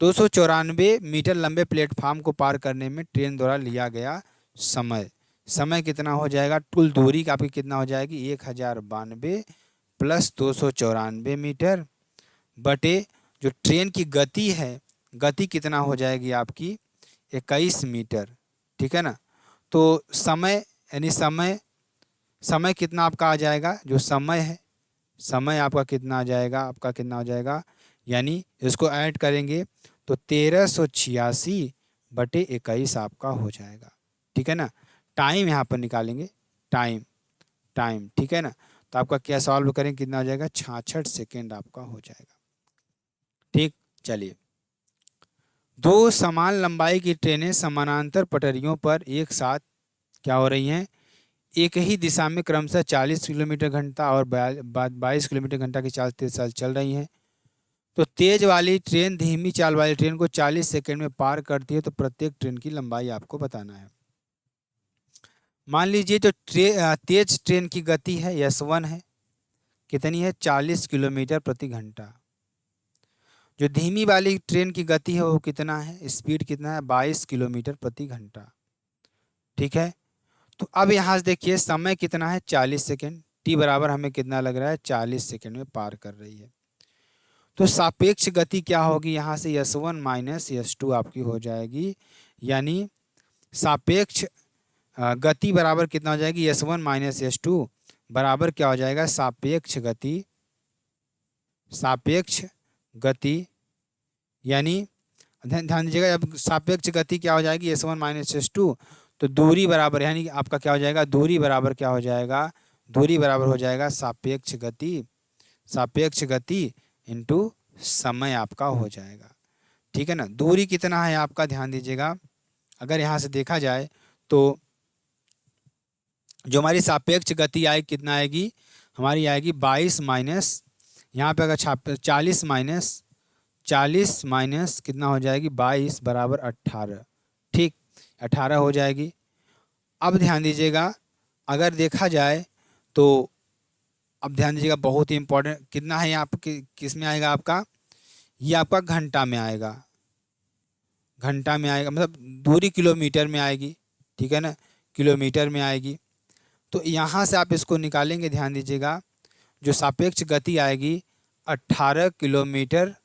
[SPEAKER 1] 294 मीटर लंबे प्लेटफार्म को पार करने में ट्रेन द्वारा लिया गया समय कितना हो जाएगा, कुल दूरी का आपकी कितना हो जाएगी 1092 प्लस 294 मीटर बटे जो ट्रेन की गति है, गति कितना हो जाएगी आपकी 21 मीटर, ठीक है ना। तो समय यानी समय समय कितना आपका आ जाएगा, जो समय है समय आपका कितना आ जाएगा, आपका कितना हो जाएगा, यानी इसको ऐड करेंगे तो 1386/21 आपका हो जाएगा, ठीक है ना। टाइम यहाँ पर निकालेंगे, टाइम टाइम ठीक है ना। तो आपका क्या सॉल्व करें, कितना हो जाएगा, 66 सेकेंड आपका हो जाएगा, ठीक। चलिए, दो समान लंबाई की ट्रेनें समानांतर पटरियों पर एक साथ क्या हो रही हैं, एक ही दिशा में क्रमशः 40 किलोमीटर घंटा और 22 किलोमीटर घंटा की चाल के साथ चल रही हैं। तो तेज वाली ट्रेन धीमी चाल वाली ट्रेन को 40 सेकंड में पार करती है, तो प्रत्येक ट्रेन की लंबाई आपको बताना है। मान लीजिए जो तेज ट्रेन की गति है S1 है, कितनी है, 40 किलोमीटर प्रति घंटा। जो धीमी वाली ट्रेन की गति है वो कितना है, स्पीड कितना है, 22 किलोमीटर प्रति घंटा, ठीक है। तो अब यहाँ से देखिए समय कितना है, 40 सेकेंड, टी बराबर हमें कितना लग रहा है, 40 सेकेंड में पार कर रही है। तो सापेक्ष गति क्या होगी, यहाँ से S1 माइनस S2 आपकी हो जाएगी, यानी सापेक्ष गति बराबर कितना हो जाएगी, S1 माइनस S2 बराबर क्या हो जाएगा, सापेक्ष गति, सापेक्ष गति यानी ध्यान दीजिएगा, अब सापेक्ष गति क्या हो जाएगी, S1 माइनस S2, तो दूरी बराबर यानी आपका क्या हो जाएगा, दूरी बराबर क्या हो जाएगा, दूरी बराबर हो जाएगा सापेक्ष गति, सापेक्ष गति इंटू समय आपका हो जाएगा, ठीक है ना। दूरी कितना है आपका, ध्यान दीजिएगा, अगर यहाँ से देखा जाए तो जो हमारी सापेक्ष गति आएगी कितना आएगी, हमारी आएगी 22 माइनस, यहाँ पे अगर 40 माइनस कितना हो जाएगी, 22 बराबर 18, ठीक, 18 हो जाएगी। अब ध्यान दीजिएगा, अगर देखा जाए तो अब ध्यान दीजिएगा, बहुत ही इंपॉर्टेंट कितना है यहाँ पर, किस में आएगा आपका, ये आपका घंटा में आएगा, घंटा में आएगा, मतलब दूरी किलोमीटर में आएगी, ठीक है ना, किलोमीटर में आएगी। तो यहाँ से आप इसको निकालेंगे, ध्यान दीजिएगा, जो सापेक्ष गति आएगी 18 किलोमीटर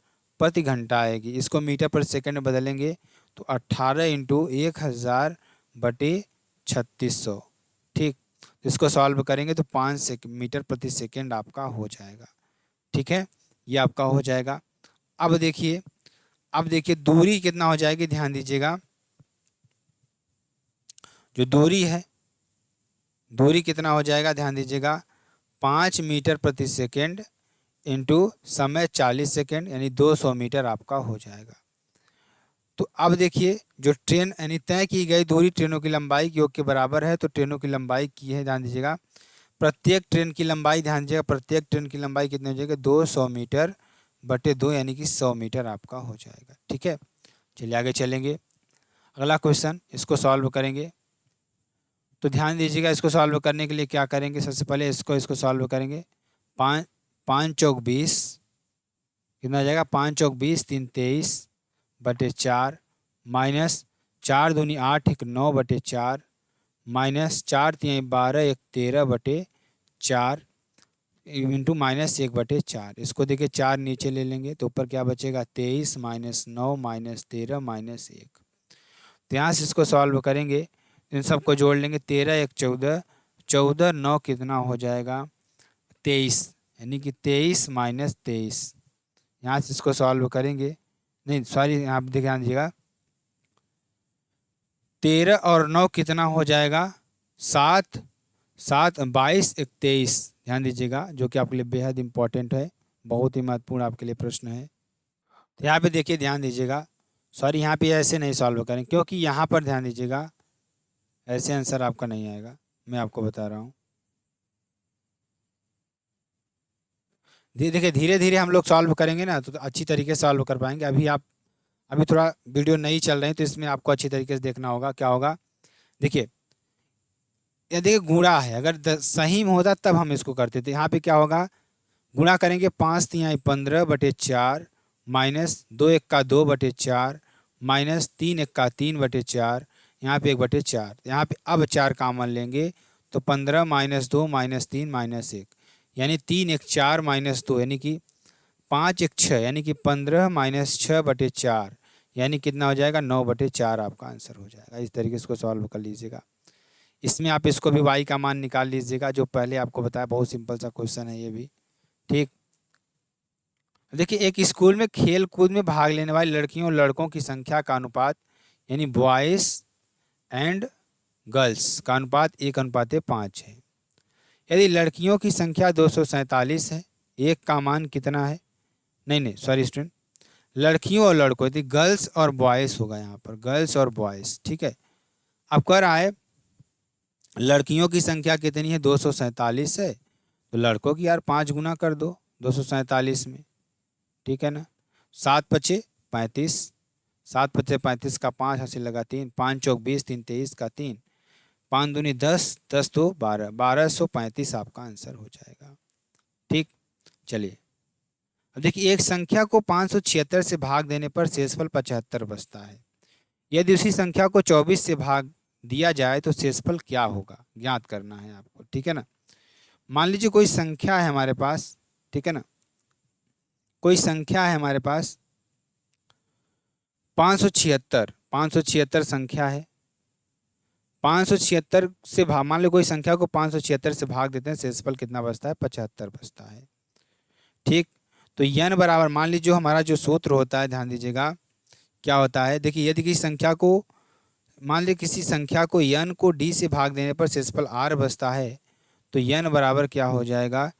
[SPEAKER 1] प्रति घंटा आएगी, इसको मीटर पर सेकंड में बदलेंगे तो 18 इंटू 1000/3600, ठीक। इसको सॉल्व करेंगे तो 5 मीटर प्रति सेकंड आपका हो जाएगा, ठीक है, ये आपका हो जाएगा। अब देखिए, अब देखिए दूरी कितना हो जाएगी, ध्यान दीजिएगा, जो दूरी है, दूरी कितना हो जाएगा, ध्यान दीजिएगा, 5 मीटर प्रति सेकंड इंटू समय 40 सेकंड, यानी 200 मीटर आपका हो जाएगा। तो अब देखिए, जो ट्रेन यानी तय की गई दूरी ट्रेनों की लंबाई के योग के बराबर है, तो ट्रेनों की लंबाई की है, ध्यान दीजिएगा, प्रत्येक ट्रेन की लंबाई, ध्यान दीजिएगा, प्रत्येक ट्रेन की लंबाई कितनी हो जाएगी, 200 मीटर बटे 2 यानी कि 100 मीटर आपका हो जाएगा, ठीक है। चलिए आगे चलेंगे, अगला क्वेश्चन, इसको सॉल्व करेंगे। तो ध्यान दीजिएगा, इसको सॉल्व करने के लिए क्या करेंगे, सबसे पहले इसको सॉल्व करेंगे, 5 चौक 20 कितना हो जाएगा, 5 चौक 20, 3 23/4 माइनस 4 दूनी 8, 1 9/4 माइनस 4 3 12, 1 13/4 इंटू माइनस 1/4। इसको देखिए 4 नीचे ले लेंगे तो ऊपर क्या बचेगा, 23 माइनस 9 माइनस 13 माइनस 1। तो यहाँ से इसको सॉल्व करेंगे, इन सबको जोड़ लेंगे, 13 1 14, 14 9 कितना हो जाएगा, 23, यानी कि 23 माइनस 23। यहाँ से इसको सॉल्व करेंगे, नहीं सॉरी, यहाँ पे ध्यान दीजिएगा, 13 और 9 कितना हो जाएगा, 7 7 22 1 23, ध्यान दीजिएगा, जो कि आपके लिए बेहद इंपॉर्टेंट है, बहुत ही महत्वपूर्ण आपके लिए प्रश्न है। तो यहाँ पे देखिए, ध्यान दीजिएगा, सॉरी यहाँ पे ऐसे नहीं सॉल्व करें, क्योंकि यहाँ पर ध्यान दीजिएगा ऐसे आंसर आपका नहीं आएगा, मैं आपको बता रहा हूँ। देखिए धीरे धीरे हम लोग सॉल्व करेंगे ना तो अच्छी तरीके से सॉल्व कर पाएंगे। अभी थोड़ा वीडियो नहीं चल रही है तो इसमें आपको अच्छी तरीके से देखना होगा, क्या होगा, देखिए, ये देखिए गुणा है, अगर सही में होता तब हम इसको करते थे। यहाँ पे क्या होगा, गुणा करेंगे, 5 3 15/4 माइनस 2 1 का 2/4 माइनस 3 1 का 3/4, यहाँ पे 1/4, यहाँ पे अब 4 कॉमन लेंगे तो 15 माइनस 2 माइनस 3 माइनस 1, यानी 3 1 4 माइनस 2, यानी कि 5 एक 6 यानी कि 15 माइनस 6/4 यानी कितना हो जाएगा 9/4 आपका आंसर हो जाएगा। इस तरीके से इसको सॉल्व कर लीजिएगा। इसमें आप इसको भी y का मान निकाल लीजिएगा, जो पहले आपको बताया, बहुत सिंपल सा क्वेश्चन है ये भी। ठीक, देखिए एक स्कूल में खेल कूद में भाग लेने वाली लड़कियों और लड़कों की संख्या का अनुपात यानी बॉयज एंड गर्ल्स का अनुपात 1:5 है। यदि लड़कियों की संख्या 247 है, एक का मान कितना है? नहीं सॉरी स्टूडेंट, लड़कियों और लड़कों, यदि गर्ल्स और बॉयज होगा यहाँ पर, गर्ल्स और बॉयज। ठीक है, अब कह रहा है लड़कियों की संख्या कितनी है? 247 है, तो लड़कों की यार 5 गुना कर दो 247 में। ठीक है ना, 7×5 = 35, 7×5 = 35 का 5 हाथ से लगा 3, 5 चौक 20, 3 23 का 3, 5 दूनी 10, 10 2 12, 1235 आपका आंसर हो जाएगा। ठीक, चलिए अब देखिए एक संख्या को 576 से भाग देने पर शेषफल 75 बचता है। यदि उसी संख्या को 24 से भाग दिया जाए तो शेषफल क्या होगा, ज्ञात करना है आपको। ठीक है ना, मान लीजिए कोई संख्या है हमारे पास, ठीक है ना, कोई संख्या है हमारे पास 576 संख्या है। 576 से भाग, मान लो कोई संख्या को 576 से भाग देते हैं, शेषफल कितना बचता है? 75 बचता है। ठीक, तो n बराबर, मान लीजिए जो हमारा जो सूत्र होता है, ध्यान दीजिएगा क्या होता है। देखिए यदि किसी संख्या को, मान लीजिए किसी संख्या को n को d से भाग देने पर शेषफल r बचता है, तो n बराबर क्या हो जाएगा?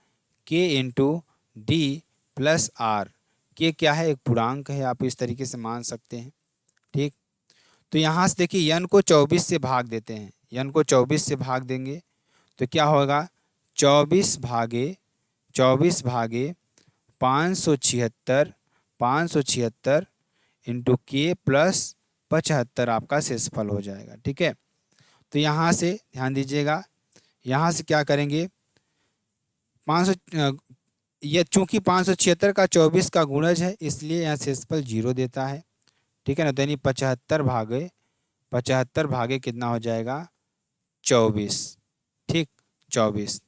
[SPEAKER 1] k × d + r। k क्या है? एक पूर्णांक है, आप इस तरीके से मान सकते हैं। ठीक, तो यहाँ से देखिए n को 24 से भाग देते हैं, n को 24 से भाग देंगे तो क्या होगा? 24 भागे 576 × k + 75 आपका शेषफल हो जाएगा। ठीक है, तो यहाँ से ध्यान दीजिएगा, यहाँ से क्या करेंगे? 500, ये चूंकि 576 का 24 का गुणज है, इसलिए यहाँ शेषफल 0 देता है। ठीक है ना, तो यानी 75 भागे कितना हो जाएगा? 24। ठीक, 24।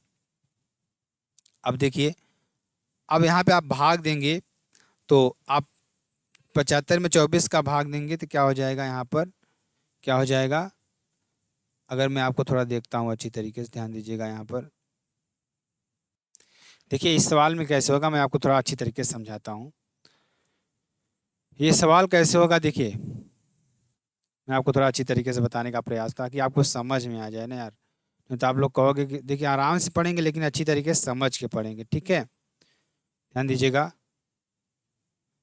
[SPEAKER 1] अब देखिए, अब यहाँ पे आप भाग देंगे तो आप 75 में 24 का भाग देंगे तो क्या हो जाएगा? यहाँ पर क्या हो जाएगा? अगर मैं आपको थोड़ा देखता हूँ अच्छी तरीके से, ध्यान दीजिएगा यहाँ पर। देखिए इस सवाल में कैसे होगा, मैं आपको थोड़ा अच्छी तरीके से समझाता हूँ। ये सवाल कैसे होगा, देखिए मैं आपको थोड़ा अच्छी तरीके से बताने का प्रयास, ताकि आपको समझ में आ जाए ना यार। नहीं तो आप लोग कहोगे कि देखिए आराम से पढ़ेंगे लेकिन अच्छी तरीके से समझ के पढ़ेंगे। ठीक है, ध्यान दीजिएगा।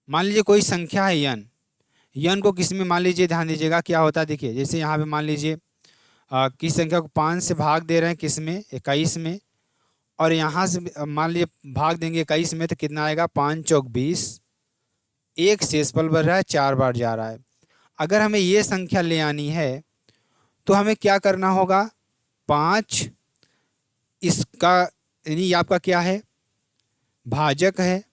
[SPEAKER 1] मान लीजिए कोई संख्या है n को किस में, मान लीजिए ध्यान दीजिएगा क्या होता है। देखिए जैसे यहाँ पे मान लीजिए किस संख्या को 5 से भाग दे रहे हैं, किस में? 21 में, और यहाँ से मान लीजिए भाग देंगे 21 में तो कितना आएगा? 5 चौक 20, एक शेषफल बच रहा है, 4 बार जा रहा है। अगर हमें ये संख्या ले आनी है तो हमें क्या करना होगा? 5 इसका यानी आपका क्या है? भाजक है,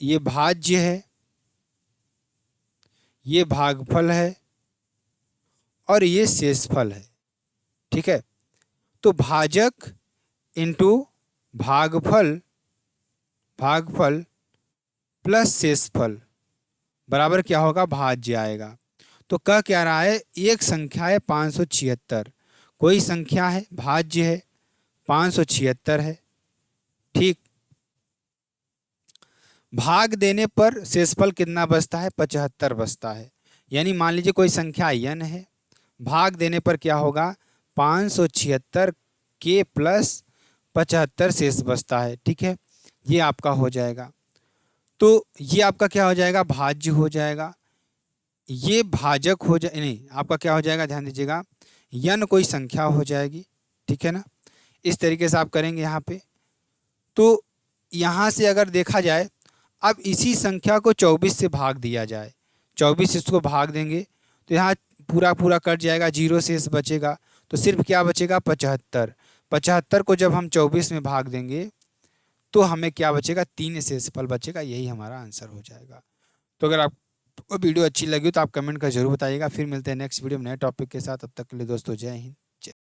[SPEAKER 1] ये भाज्य है, ये भागफल है, और ये शेषफल है। ठीक है, तो भाजक इंटू भागफल प्लस शेषफल बराबर क्या होगा? भाज्य आएगा। तो कह क्या रहा है? एक संख्या है 576, कोई संख्या है, भाज्य है, 576 है। ठीक, भाग देने पर शेषफल कितना बचता है? 75 बचता है। यानी मान लीजिए कोई संख्या n है, भाग देने पर क्या होगा? 576 k + 75 शेष बचता है। ठीक है, ये आपका हो जाएगा। तो ये आपका क्या हो जाएगा? भाज्य हो जाएगा। ये भाजक हो जाए, नहीं आपका क्या हो जाएगा? ध्यान दीजिएगा, n कोई संख्या हो जाएगी। ठीक है ना, इस तरीके से आप करेंगे यहाँ पे। तो यहाँ से अगर देखा जाए, अब इसी संख्या को 24 से भाग दिया जाए, 24 इसको भाग देंगे तो यहाँ पूरा कट जाएगा, 0 शेष बचेगा। तो सिर्फ क्या बचेगा? 75। 75 को जब हम 24 में भाग देंगे तो हमें क्या बचेगा? 3 शेषफल बचेगा। यही हमारा आंसर हो जाएगा। तो अगर आपको वीडियो अच्छी लगी तो आप कमेंट कर जरूर बताइएगा। फिर मिलते हैं नेक्स्ट वीडियो में नए टॉपिक के साथ। तब तक के लिए दोस्तों जय हिंद।